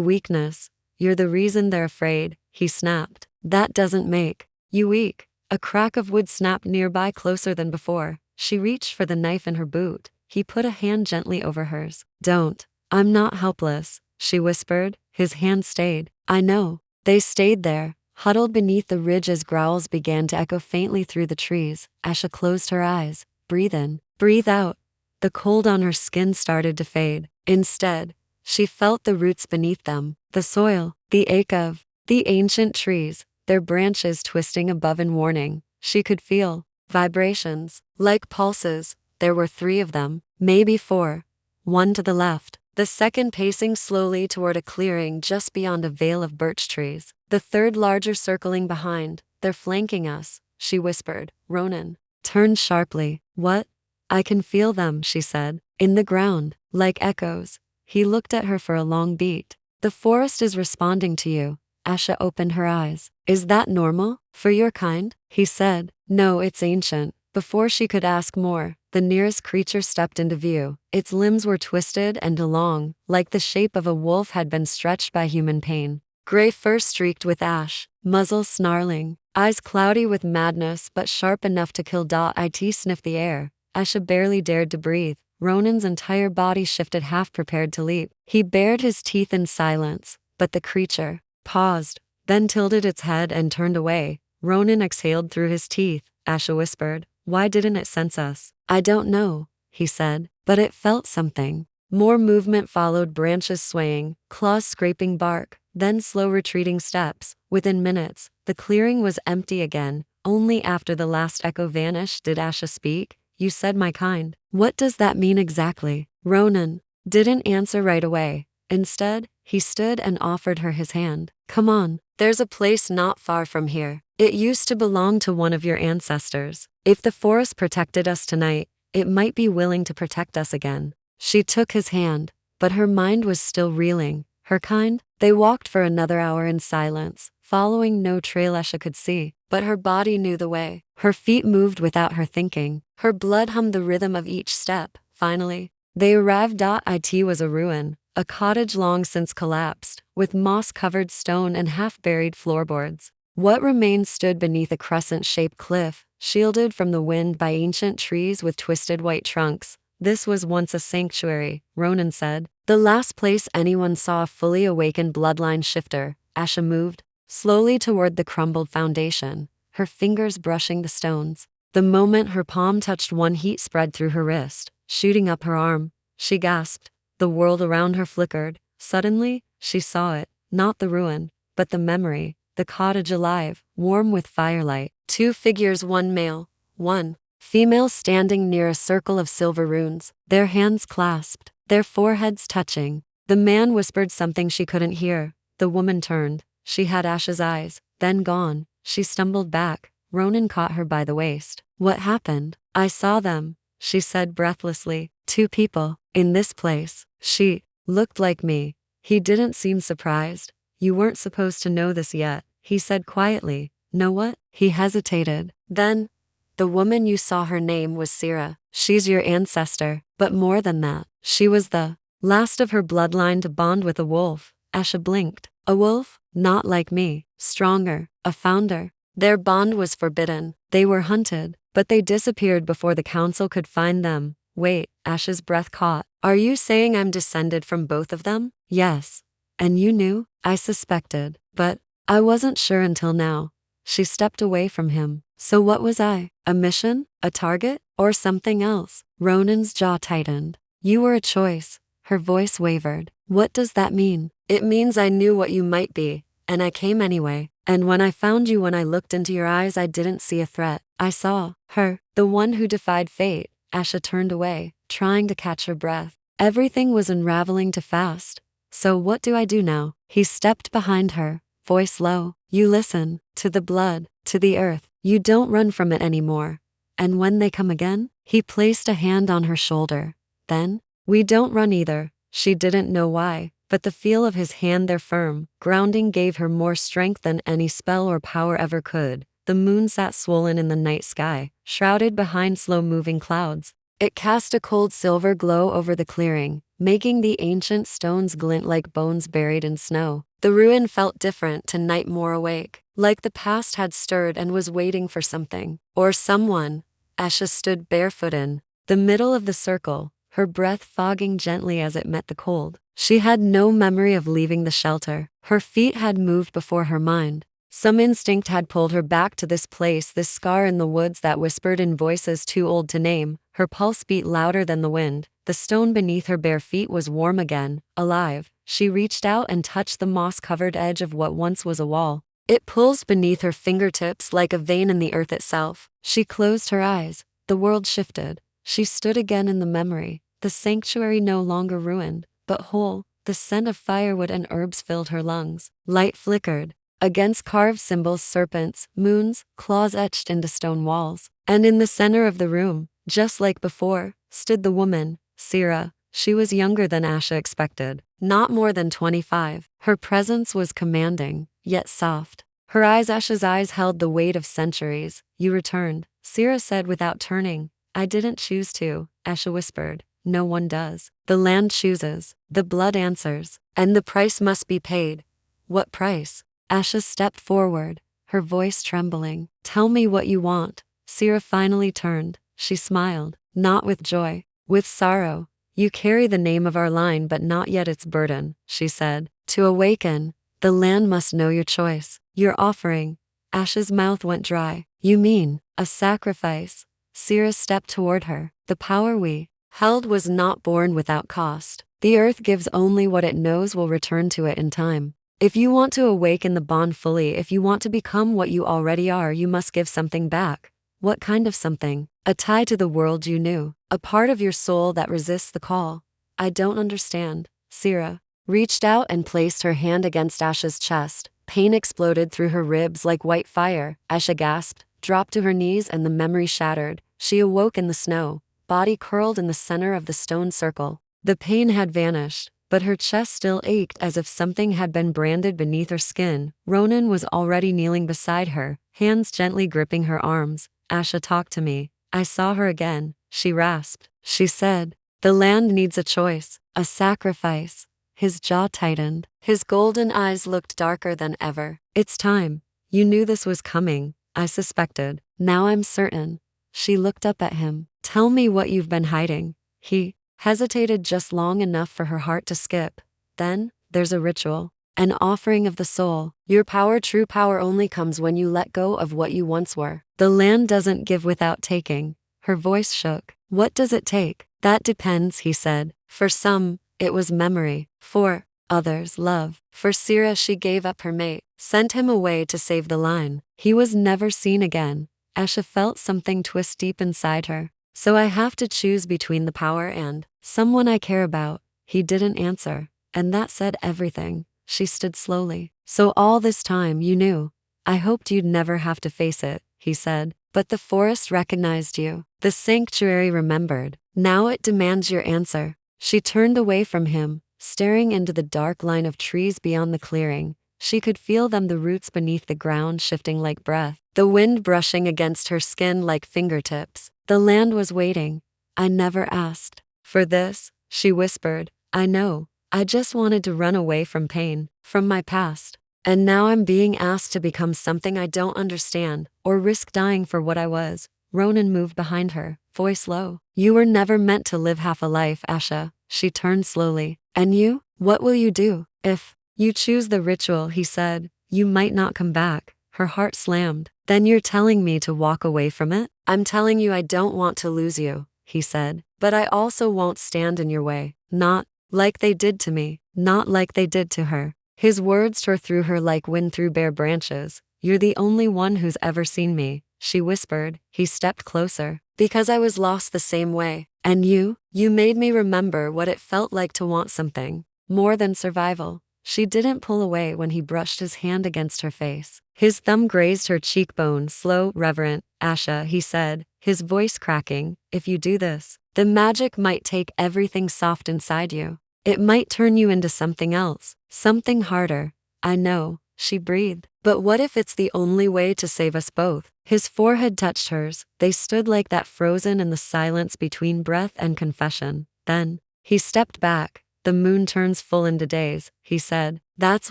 weakness. You're the reason they're afraid, he snapped. That doesn't make you weak. A crack of wood snapped nearby, closer than before. She reached for the knife in her boot. He put a hand gently over hers. Don't. I'm not helpless, she whispered. His hand stayed. I know. They stayed there, huddled beneath the ridge as growls began to echo faintly through the trees. Asha closed her eyes. Breathe in. Breathe out. The cold on her skin started to fade. Instead, she felt the roots beneath them, the soil, the ache of the ancient trees, their branches twisting above in warning. She could feel vibrations, like pulses. There were 3 of them, maybe 4. One to the left, the second pacing slowly toward a clearing just beyond a veil of birch trees, the third larger circling behind. They're flanking us, she whispered. Ronan turned sharply. What? I can feel them, she said, in the ground, like echoes. He looked at her for a long beat. The forest is responding to you. Asha opened her eyes. Is that normal? For your kind? He said. No, it's ancient. Before she could ask more, the nearest creature stepped into view. Its limbs were twisted and long, like the shape of a wolf had been stretched by human pain. Gray fur streaked with ash, muzzle snarling, eyes cloudy with madness but sharp enough to kill. It sniffed the air. Asha barely dared to breathe. Ronan's entire body shifted, half prepared to leap. He bared his teeth in silence, but the creature paused, then tilted its head and turned away. Ronan exhaled through his teeth. Asha whispered, why didn't it sense us? I don't know, he said, but it felt something. More movement followed, branches swaying, claws scraping bark, then slow retreating steps. Within minutes, the clearing was empty again. Only after the last echo vanished did Asha speak. You said my kind. What does that mean exactly? Ronan didn't answer right away. Instead, he stood and offered her his hand. Come on, there's a place not far from here. It used to belong to one of your ancestors. If the forest protected us tonight, it might be willing to protect us again. She took his hand, but her mind was still reeling. Her kind? They walked for another hour in silence, following no trail Asha could see, but her body knew the way. Her feet moved without her thinking. Her blood hummed the rhythm of each step. Finally, they arrived. It was a ruin, a cottage long since collapsed, with moss-covered stone and half-buried floorboards. What remained stood beneath a crescent-shaped cliff, shielded from the wind by ancient trees with twisted white trunks. This was once a sanctuary, Ronan said. The last place anyone saw a fully awakened bloodline shifter. Asha moved slowly toward the crumbled foundation, her fingers brushing the stones. The moment her palm touched one, heat spread through her wrist, shooting up her arm. She gasped. The world around her flickered. Suddenly, she saw it, not the ruin, but the memory, the cottage alive, warm with firelight. 2 figures, one male, one female, standing near a circle of silver runes, their hands clasped, their foreheads touching. The man whispered something she couldn't hear. The woman turned. She had Asha's eyes, then gone. She stumbled back. Ronan caught her by the waist. What happened? I saw them, she said breathlessly. 2 people, in this place. She looked like me. He didn't seem surprised. You weren't supposed to know this yet, he said quietly. Know what? He hesitated. Then, the woman you saw, her name was Sira. She's your ancestor, but more than that, she was the last of her bloodline to bond with a wolf. Asha blinked. A wolf? Not like me. Stronger. A founder. Their bond was forbidden. They were hunted, but they disappeared before the council could find them. Wait, Asha's breath caught. Are you saying I'm descended from both of them? Yes. And you knew? I suspected, but I wasn't sure until now. She stepped away from him. So what was I? A mission? A target? Or something else? Ronan's jaw tightened. You were a choice. Her voice wavered. What does that mean? It means I knew what you might be, and I came anyway. And when I found you, when I looked into your eyes, I didn't see a threat. I saw her, the one who defied fate. Asha turned away, trying to catch her breath. Everything was unraveling too fast. So what do I do now? He stepped behind her, voice low. You listen, to the blood, to the earth. You don't run from it anymore. And when they come again? He placed a hand on her shoulder. Then, we don't run either. She didn't know why, but the feel of his hand there firm, grounding, gave her more strength than any spell or power ever could. The moon sat swollen in the night sky, shrouded behind slow-moving clouds. It cast a cold silver glow over the clearing, making the ancient stones glint like bones buried in snow. The ruin felt different tonight, more awake, like the past had stirred and was waiting for something, or someone. Asha stood barefoot in the middle of the circle, her breath fogging gently as it met the cold. She had no memory of leaving the shelter. Her feet had moved before her mind. Some instinct had pulled her back to this place, this scar in the woods that whispered in voices too old to name. Her pulse beat louder than the wind. The stone beneath her bare feet was warm again, alive. She reached out and touched the moss-covered edge of what once was a wall. It pulsed beneath her fingertips like a vein in the earth itself. She closed her eyes. The world shifted. She stood again in the memory. The sanctuary no longer ruined, but whole. The scent of firewood and herbs filled her lungs. Light flickered. Against carved symbols, serpents, moons, claws etched into stone walls. And in the center of the room, just like before, stood the woman, Sira. She was younger than Asha expected, not more than 25. Her presence was commanding, yet soft. Her eyes, Asha's eyes, held the weight of centuries. You returned, Sira said without turning. I didn't choose to, Asha whispered. No one does. The land chooses, the blood answers, and the price must be paid. What price? Asha stepped forward, her voice trembling. Tell me what you want. Sira finally turned. She smiled, not with joy, with sorrow. You carry the name of our line, but not yet its burden, she said. To awaken, the land must know your choice, your offering. Asha's mouth went dry. You mean, a sacrifice? Sira stepped toward her. The power we held was not born without cost. The earth gives only what it knows will return to it in time. If you want to awaken the bond fully, if you want to become what you already are, you must give something back. What kind of something? A tie to the world you knew, a part of your soul that resists the call. I don't understand. Sira reached out and placed her hand against Asha's chest. Pain exploded through her ribs like white fire. Asha gasped, dropped to her knees, and the memory shattered. She awoke in the snow, body curled in the center of the stone circle. The pain had vanished, but her chest still ached as if something had been branded beneath her skin. Ronan was already kneeling beside her, hands gently gripping her arms. Asha, talk to me. I saw her again, she rasped. She said, the land needs a choice, a sacrifice. His jaw tightened. His golden eyes looked darker than ever. It's time. You knew this was coming. I suspected. Now I'm certain. She looked up at him. Tell me what you've been hiding. He hesitated just long enough for her heart to skip. Then, there's a ritual. An offering of the soul. Your power, true power, only comes when you let go of what you once were. The land doesn't give without taking. Her voice shook. What does it take? That depends, he said. For some, it was memory. For others, love. For Sira, she gave up her mate, sent him away to save the line. He was never seen again. Asha felt something twist deep inside her. So I have to choose between the power and someone I care about. He didn't answer, and that said everything. She stood slowly. So all this time you knew. I hoped you'd never have to face it, he said. But the forest recognized you. The sanctuary remembered. Now it demands your answer. She turned away from him, staring into the dark line of trees beyond the clearing. She could feel them, the roots beneath the ground shifting like breath, the wind brushing against her skin like fingertips. The land was waiting. I never asked for this, she whispered. I know. I just wanted to run away from pain, from my past. And now I'm being asked to become something I don't understand, or risk dying for what I was. Ronan moved behind her, voice low. You were never meant to live half a life, Asha. She turned slowly. And you? What will you do? If you choose the ritual, he said, you might not come back. Her heart slammed. Then you're telling me to walk away from it? I'm telling you I don't want to lose you, he said. But I also won't stand in your way. Not like they did to me. Not like they did to her. His words tore through her like wind through bare branches. You're the only one who's ever seen me, she whispered. He stepped closer. Because I was lost the same way. And you made me remember what it felt like to want something more than survival. She didn't pull away when he brushed his hand against her face. His thumb grazed her cheekbone. Slow, reverent. Asha, he said, his voice cracking. If you do this, the magic might take everything soft inside you. It might turn you into something else, something harder. I know, she breathed. But what if it's the only way to save us both? His forehead touched hers. They stood like that, frozen in the silence between breath and confession. Then he stepped back. The moon turns full into days, he said. That's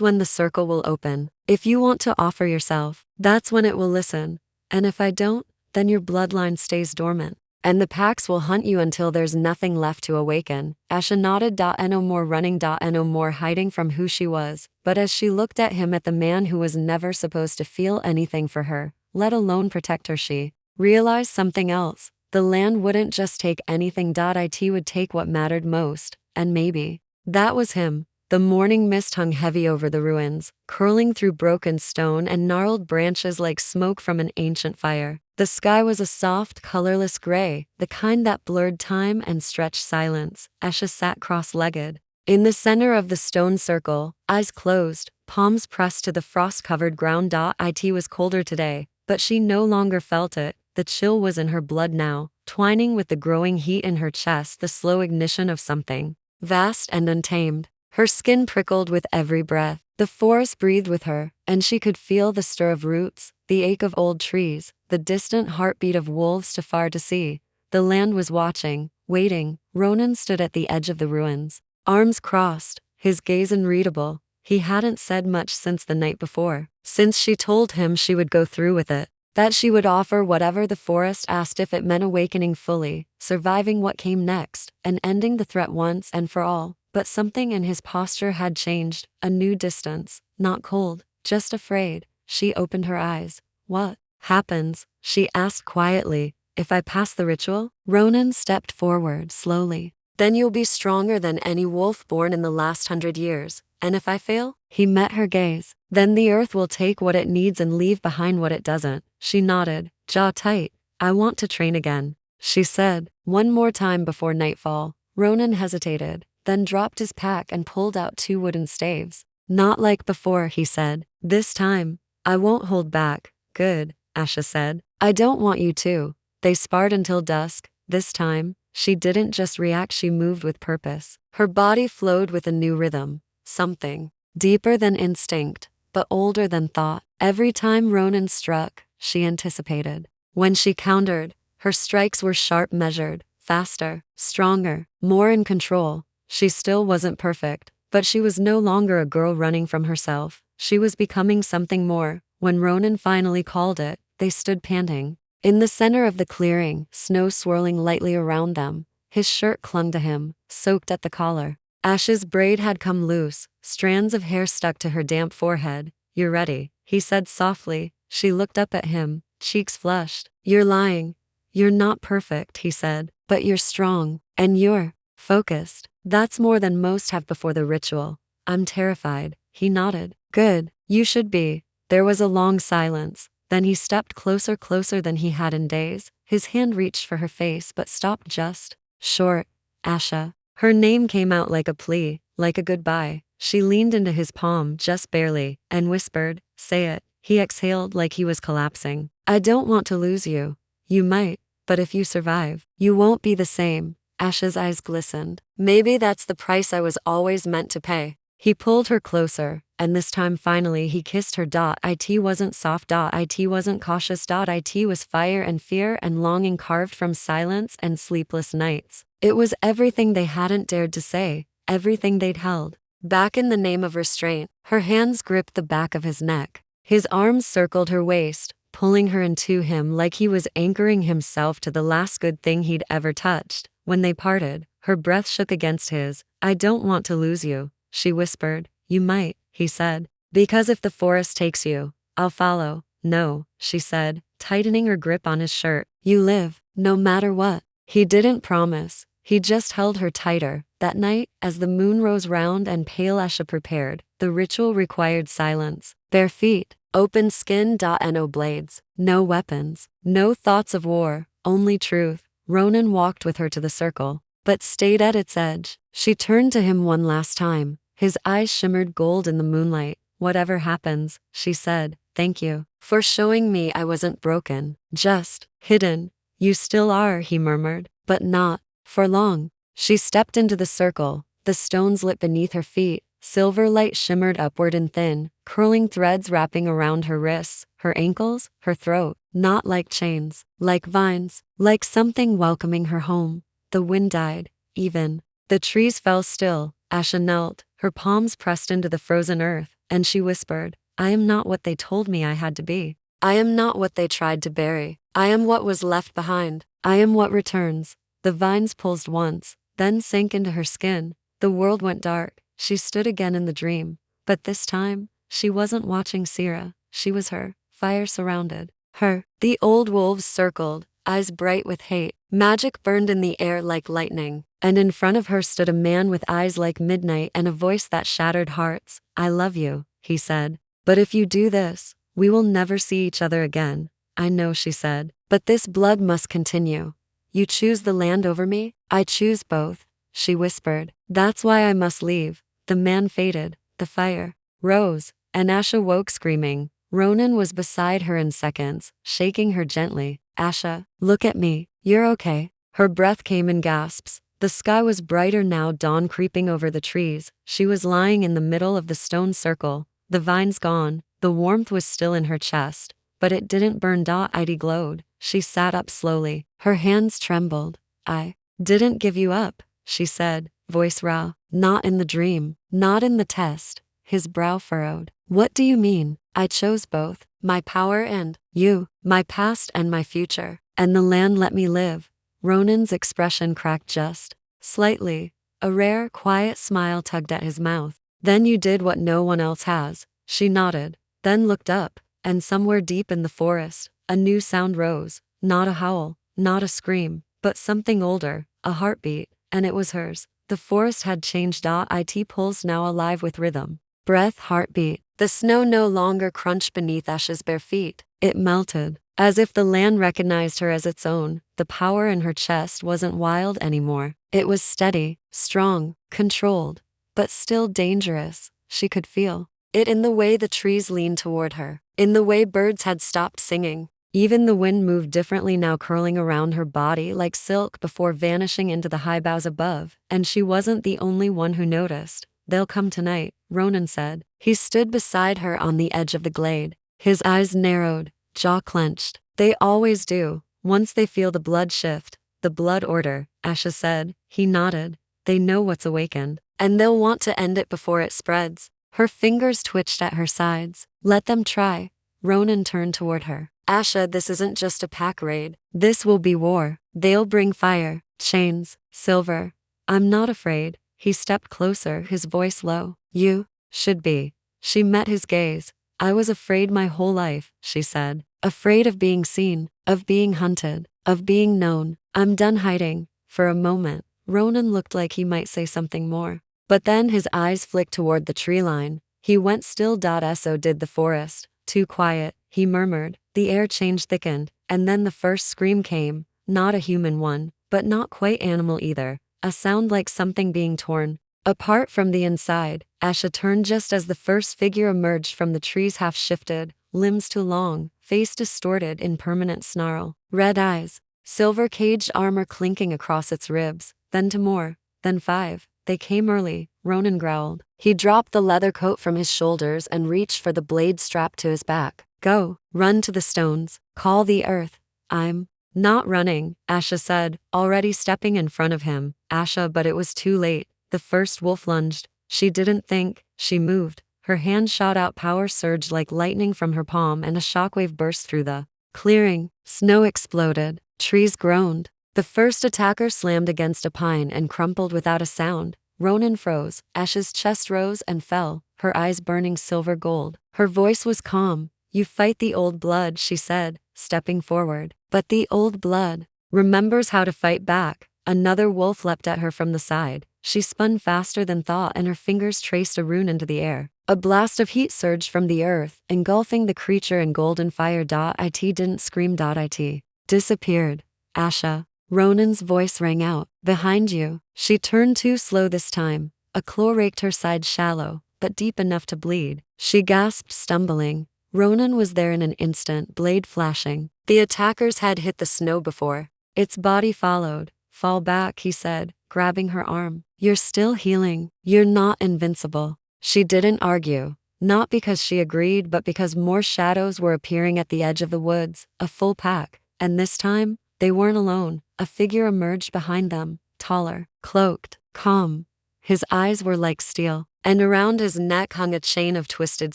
when the circle will open. If you want to offer yourself, that's when it will listen. And if I don't, then your bloodline stays dormant. And the packs will hunt you until there's nothing left to awaken. Asha nodded. No more running. No more hiding from who she was. But as she looked at him, at the man who was never supposed to feel anything for her, let alone protect her, she realized something else. The land wouldn't just take anything. It would take what mattered most. And maybe that was him. The morning mist hung heavy over the ruins, curling through broken stone and gnarled branches like smoke from an ancient fire. The sky was a soft, colorless gray, the kind that blurred time and stretched silence. Asha sat cross-legged in the center of the stone circle, eyes closed, palms pressed to the frost-covered ground. It was colder today, but she no longer felt it. The chill was in her blood now, twining with the growing heat in her chest, the slow ignition of something vast and untamed. Her skin prickled with every breath. The forest breathed with her, and she could feel the stir of roots, the ache of old trees, the distant heartbeat of wolves too far to see. The land was watching, waiting. Ronan stood at the edge of the ruins, arms crossed, his gaze unreadable. He hadn't said much since the night before, since she told him she would go through with it, that she would offer whatever the forest asked if it meant awakening fully, surviving what came next, and ending the threat once and for all. But something in his posture had changed, a new distance, not cold, just afraid. She opened her eyes. What happens? She asked quietly. If I pass the ritual? Ronan stepped forward slowly. Then you'll be stronger than any wolf born in the last 100 years. And if I fail? He met her gaze. Then the earth will take what it needs and leave behind what it doesn't. She nodded, jaw tight. I want to train again, she said. One more time before nightfall. Ronan hesitated, then dropped his pack and pulled out 2 wooden staves. Not like before, he said. This time, I won't hold back. Good, Asha said. I don't want you to. They sparred until dusk. This time, she didn't just react, she moved with purpose. Her body flowed with a new rhythm. Something deeper than instinct, but older than thought. Every time Ronan struck, she anticipated. When she countered, her strikes were sharp, measured, faster, stronger, more in control. She still wasn't perfect, but she was no longer a girl running from herself. She was becoming something more. When Ronan finally called it, they stood panting. In the center of the clearing, snow swirling lightly around them. His shirt clung to him, soaked at the collar. Ash's braid had come loose, strands of hair stuck to her damp forehead. You're ready, he said softly. She looked up at him, cheeks flushed. You're lying. You're not perfect, he said, but you're strong, and you're focused. That's more than most have before the ritual. I'm terrified, he nodded. Good, you should be. There was a long silence. Then he stepped closer than he had in days. His hand reached for her face but stopped just short. Asha. Her name came out like a plea, like a goodbye. She leaned into his palm just barely and whispered, say it. He exhaled like he was collapsing. I don't want to lose you. You might, but if you survive, you won't be the same. Asha's eyes glistened. Maybe that's the price I was always meant to pay. He pulled her closer, and this time finally he kissed her. It wasn't soft. It wasn't cautious. It was fire and fear and longing carved from silence and sleepless nights. It was everything they hadn't dared to say, everything they'd held back in the name of restraint. Her hands gripped the back of his neck. His arms circled her waist, pulling her into him like he was anchoring himself to the last good thing he'd ever touched. When they parted, her breath shook against his. I don't want to lose you, she whispered. You might, he said. Because if the forest takes you, I'll follow. No, she said, tightening her grip on his shirt. You live, no matter what. He didn't promise. He just held her tighter. That night, as the moon rose round and pale Asha prepared, the ritual required silence. Bare feet, open skin. No blades, no weapons, no thoughts of war, only truth. Ronan walked with her to the circle, but stayed at its edge. She turned to him one last time. His eyes shimmered gold in the moonlight. Whatever happens, she said, thank you for showing me I wasn't broken, just hidden. You still are, he murmured, but not for long. She stepped into the circle, the stones lit beneath her feet. Silver light shimmered upward and thin, curling threads wrapping around her wrists, her ankles, her throat, not like chains, like vines, like something welcoming her home. The wind died, even. The trees fell still. Asha knelt, her palms pressed into the frozen earth, and she whispered, I am not what they told me I had to be. I am not what they tried to bury. I am what was left behind. I am what returns. The vines pulsed once, then sank into her skin. The world went dark. She stood again in the dream. But this time, she wasn't watching Sira. She was her. Fire surrounded her. The old wolves circled, eyes bright with hate. Magic burned in the air like lightning. And in front of her stood a man with eyes like midnight and a voice that shattered hearts. I love you, he said. But if you do this, we will never see each other again. I know, she said. But this blood must continue. You choose the land over me? I choose both, she whispered. That's why I must leave. The man faded. The fire rose, and Asha woke screaming. Ronan was beside her in seconds, shaking her gently. Asha, look at me. You're okay. Her breath came in gasps. The sky was brighter now, dawn creeping over the trees. She was lying in the middle of the stone circle, the vines gone. The warmth was still in her chest, but it didn't burn. It glowed. She sat up slowly. Her hands trembled. I didn't give you up, she said, voice raw. Not in the dream, not in the test. His brow furrowed. What do you mean? I chose both, my power and you, my past and my future, and the land let me live. Ronan's expression cracked just slightly. A rare, quiet smile tugged at his mouth. Then you did what no one else has. She nodded, then looked up, and somewhere deep in the forest, a new sound rose. Not a howl, not a scream, but something older, a heartbeat, and it was hers. The forest had changed. It pulsed now alive with rhythm. Breath, heartbeat. The snow no longer crunched beneath Asha's bare feet. It melted, as if the land recognized her as its own. The power in her chest wasn't wild anymore. It was steady, strong, controlled, but still dangerous. She could feel it in the way the trees leaned toward her, in the way birds had stopped singing. Even the wind moved differently now, curling around her body like silk before vanishing into the high boughs above. And she wasn't the only one who noticed. They'll come tonight, Ronan said. He stood beside her on the edge of the glade. His eyes narrowed, jaw clenched. They always do, once they feel the blood shift. The blood order, Asha said. He nodded. They know what's awakened, and they'll want to end it before it spreads. Her fingers twitched at her sides. Let them try. Ronan turned toward her. Asha, this isn't just a pack raid. This will be war. They'll bring fire, chains, silver. I'm not afraid. He stepped closer, his voice low. You should be. She met his gaze. I was afraid my whole life, she said. Afraid of being seen, of being hunted, of being known. I'm done hiding. For a moment, Ronan looked like he might say something more. But then his eyes flicked toward the tree line. He went still. So did the forest. Too quiet, he murmured. The air changed, thickened, and then the first scream came. Not a human one, but not quite animal either. A sound like something being torn apart from the inside. Asha turned just as the first figure emerged from the trees, half shifted, limbs too long, face distorted in permanent snarl. Red eyes, silver caged armor clinking across its ribs, then to more, then 5. They came early, Ronan growled. He dropped the leather coat from his shoulders and reached for the blade strapped to his back. Go, run to the stones, call the earth. I'm not running, Asha said, already stepping in front of him. Asha, but it was too late. The first wolf lunged. She didn't think, she moved. Her hand shot out, power surged like lightning from her palm, and a shockwave burst through the clearing. Snow exploded. Trees groaned. The first attacker slammed against a pine and crumpled without a sound. Ronan froze. Asha's chest rose and fell, her eyes burning silver gold. Her voice was calm. You fight the old blood, she said, stepping forward. But the old blood remembers how to fight back. Another wolf leapt at her from the side. She spun faster than thought, and her fingers traced a rune into the air. A blast of heat surged from the earth, engulfing the creature in golden fire. It didn't scream. It disappeared. Asha. Ronan's voice rang out. Behind you. She turned too slow this time. A claw raked her side, shallow, but deep enough to bleed. She gasped, stumbling. Ronan was there in an instant, blade flashing. The attacker's head hit the snow before its body followed. Fall back, he said, grabbing her arm. You're still healing. You're not invincible. She didn't argue. Not because she agreed, but because more shadows were appearing at the edge of the woods, a full pack. And this time, they weren't alone. A figure emerged behind them, taller, cloaked, calm. His eyes were like steel, and around his neck hung a chain of twisted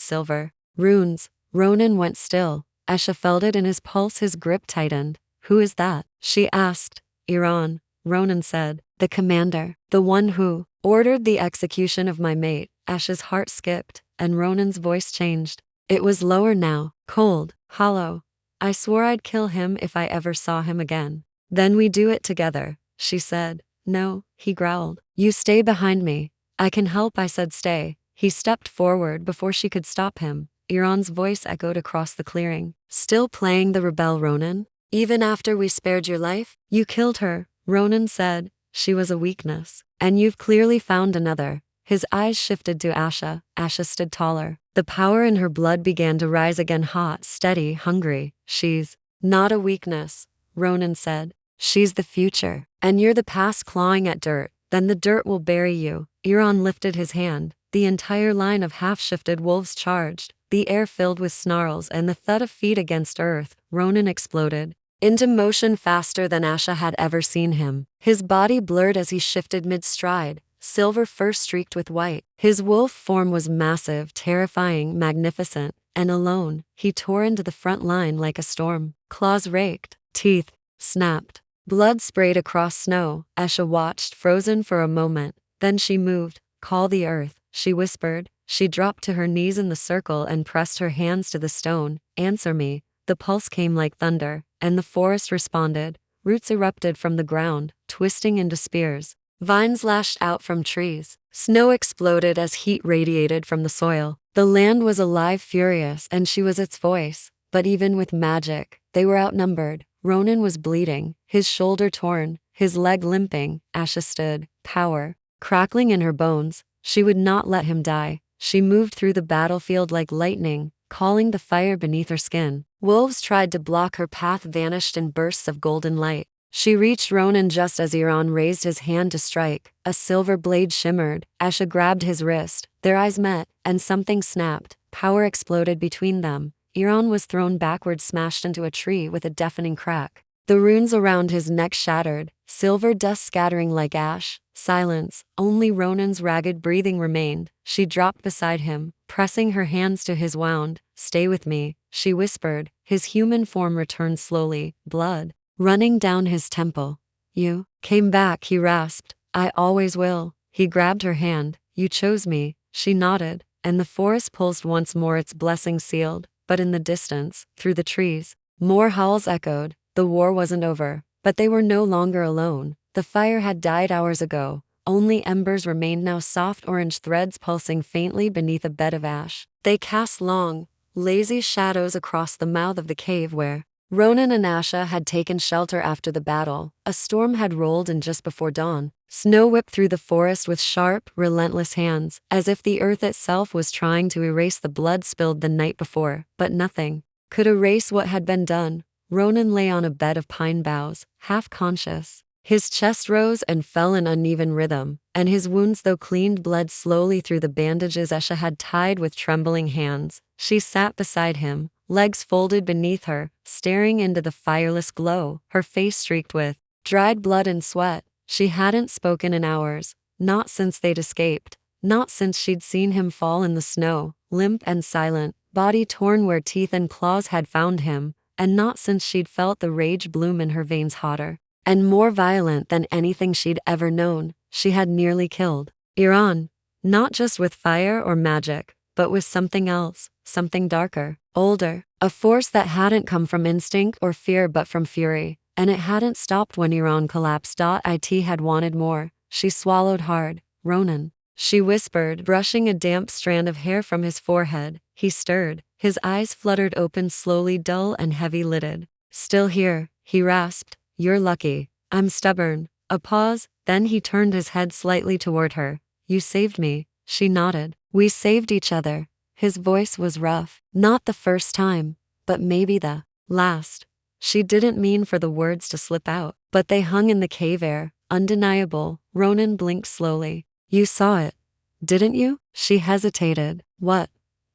silver runes. Ronan went still. Asha felt it in his pulse, his grip tightened. Who is that? She asked. Heroine, Ronan said. The commander. The one who ordered the execution of my mate. Asha's heart skipped, and Ronan's voice changed. It was lower now, cold, hollow. I swore I'd kill him if I ever saw him again. Then we do it together, she said. No, he growled. You stay behind me. I can help, I said. Stay. He stepped forward before she could stop him. Iran's voice echoed across the clearing. Still playing the rebel, Ronan? Even after we spared your life? You killed her, Ronan said. She was a weakness. And you've clearly found another. His eyes shifted to Asha. Asha stood taller. The power in her blood began to rise again, hot, steady, hungry. She's not a weakness, Ronan said. She's the future. And you're the past clawing at dirt. Then the dirt will bury you. Iran lifted his hand. The entire line of half-shifted wolves charged. The air filled with snarls and the thud of feet against earth. Ronan exploded into motion faster than Asha had ever seen him. His body blurred as he shifted mid-stride, silver first streaked with white. His wolf form was massive, terrifying, magnificent, and alone, he tore into the front line like a storm. Claws raked, teeth snapped. Blood sprayed across snow. Asha watched, frozen for a moment. Then she moved. Call the earth, she whispered. She dropped to her knees in the circle and pressed her hands to the stone. Answer me. The pulse came like thunder, and the forest responded. Roots erupted from the ground, twisting into spears. Vines lashed out from trees. Snow exploded as heat radiated from the soil. The land was alive, furious, and she was its voice. But even with magic, they were outnumbered. Ronan was bleeding, his shoulder torn, his leg limping. Asha stood, power crackling in her bones. She would not let him die. She moved through the battlefield like lightning, calling the fire beneath her skin. Wolves tried to block her path, vanished in bursts of golden light. She reached Ronan just as Iran raised his hand to strike. A silver blade shimmered. Asha grabbed his wrist. Their eyes met, and something snapped. Power exploded between them. Iran was thrown backward, smashed into a tree with a deafening crack. The runes around his neck shattered, silver dust scattering like ash. Silence. Only Ronan's ragged breathing remained. She dropped beside him, pressing her hands to his wound. Stay with me, she whispered. His human form returned slowly, blood running down his temple. You came back, he rasped. I always will. He grabbed her hand. You chose me. She nodded, and the forest pulsed once more, its blessing sealed. But in the distance, through the trees, more howls echoed. The war wasn't over, but they were no longer alone. The fire had died hours ago. Only embers remained now, soft orange threads pulsing faintly beneath a bed of ash. They cast long, lazy shadows across the mouth of the cave where Ronan and Asha had taken shelter after the battle. A storm had rolled in just before dawn. Snow whipped through the forest with sharp, relentless hands, as if the earth itself was trying to erase the blood spilled the night before. But nothing could erase what had been done. Ronan lay on a bed of pine boughs, half conscious. His chest rose and fell in uneven rhythm, and his wounds, though cleaned, bled slowly through the bandages Esha had tied with trembling hands. She sat beside him, legs folded beneath her, staring into the fireless glow, her face streaked with dried blood and sweat. She hadn't spoken in hours, not since they'd escaped, not since she'd seen him fall in the snow, limp and silent, body torn where teeth and claws had found him, and not since she'd felt the rage bloom in her veins hotter and more violent than anything she'd ever known. She had nearly killed Iran, not just with fire or magic, but with something else, something darker, older, a force that hadn't come from instinct or fear but from fury, and it hadn't stopped when Iran collapsed. It had wanted more. She swallowed hard. Ronan, she whispered, brushing a damp strand of hair from his forehead. He stirred, his eyes fluttered open, slowly, dull and heavy-lidded. Still here, he rasped. You're lucky. I'm stubborn. A pause, then he turned his head slightly toward her. You saved me. She nodded. We saved each other. His voice was rough. Not the first time, but maybe the last. She didn't mean for the words to slip out, but they hung in the cave air, undeniable. Ronan blinked slowly. You saw it, didn't you? She hesitated. What?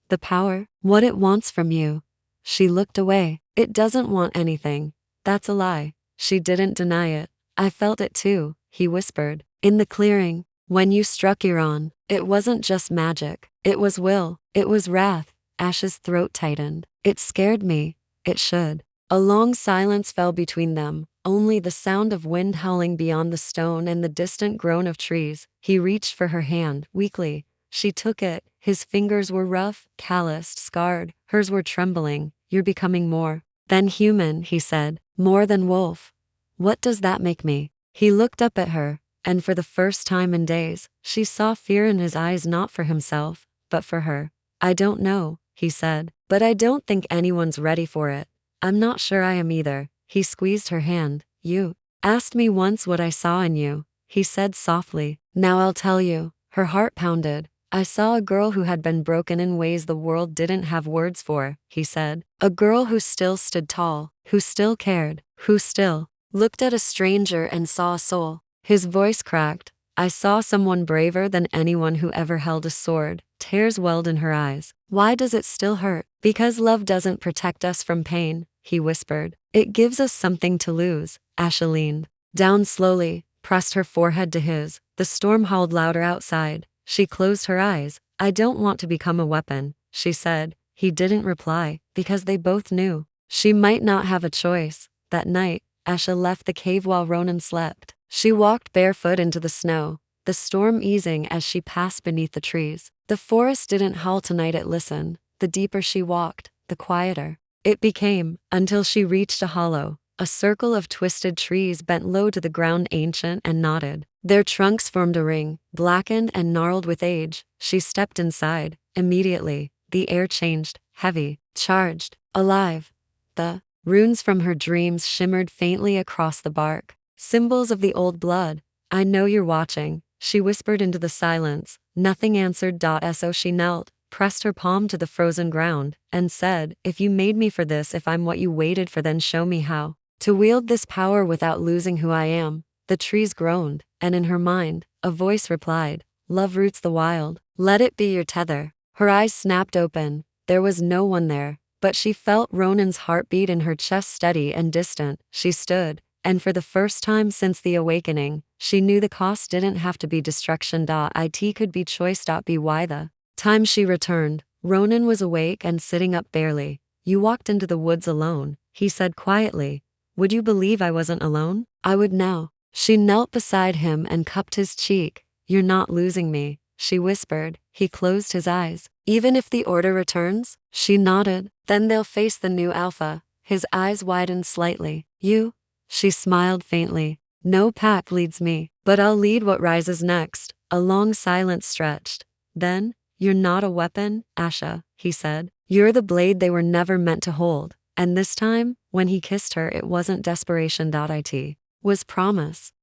The power? What it wants from you? She looked away. It doesn't want anything. That's a lie. She didn't deny it. I felt it too, he whispered. In the clearing, when you struck Iran, it wasn't just magic. It was will. It was wrath. Ash's throat tightened. It scared me. It should. A long silence fell between them, only the sound of wind howling beyond the stone and the distant groan of trees. He reached for her hand, weakly. She took it. His fingers were rough, calloused, scarred. Hers were trembling. You're becoming more than human, he said. More than wolf. What does that make me? He looked up at her, and for the first time in days, she saw fear in his eyes, not for himself, but for her. I don't know, he said, but I don't think anyone's ready for it. I'm not sure I am either. He squeezed her hand. You asked me once what I saw in you, he said softly. Now I'll tell you. Her heart pounded. I saw a girl who had been broken in ways the world didn't have words for, he said. A girl who still stood tall, who still cared, who still looked at a stranger and saw a soul. His voice cracked. I saw someone braver than anyone who ever held a sword. Tears welled in her eyes. Why does it still hurt? Because love doesn't protect us from pain, he whispered. It gives us something to lose. Asha leaned down slowly, pressed her forehead to his. The storm howled louder outside. She closed her eyes. I don't want to become a weapon, she said. He didn't reply, because they both knew she might not have a choice. That night, Asha left the cave while Ronan slept. She walked barefoot into the snow, the storm easing as she passed beneath the trees. The forest didn't howl tonight, it listened. The deeper she walked, the quieter it became, until she reached a hollow. A circle of twisted trees bent low to the ground, ancient and knotted. Their trunks formed a ring, blackened and gnarled with age. She stepped inside. Immediately, the air changed, heavy, charged, alive. The runes from her dreams shimmered faintly across the bark, symbols of the old blood. I know you're watching, she whispered into the silence. Nothing answered. So she knelt, pressed her palm to the frozen ground, and said, if you made me for this, if I'm what you waited for, then show me how to wield this power without losing who I am. The trees groaned, and in her mind, a voice replied, love roots the wild. Let it be your tether. Her eyes snapped open. There was no one there, but she felt Ronan's heartbeat in her chest, steady and distant. She stood, and for the first time since the awakening, she knew the cost didn't have to be destruction. It could be choice. By the time she returned, Ronan was awake and sitting up barely. You walked into the woods alone, he said quietly. Would you believe I wasn't alone? I would now. She knelt beside him and cupped his cheek. You're not losing me, she whispered. He closed his eyes. Even if the order returns? She nodded. Then they'll face the new alpha. His eyes widened slightly. You? She smiled faintly. No pack leads me, but I'll lead what rises next. A long silence stretched. Then, you're not a weapon, Asha, he said. You're the blade they were never meant to hold. And this time, when he kissed her, it wasn't desperation. It was promise.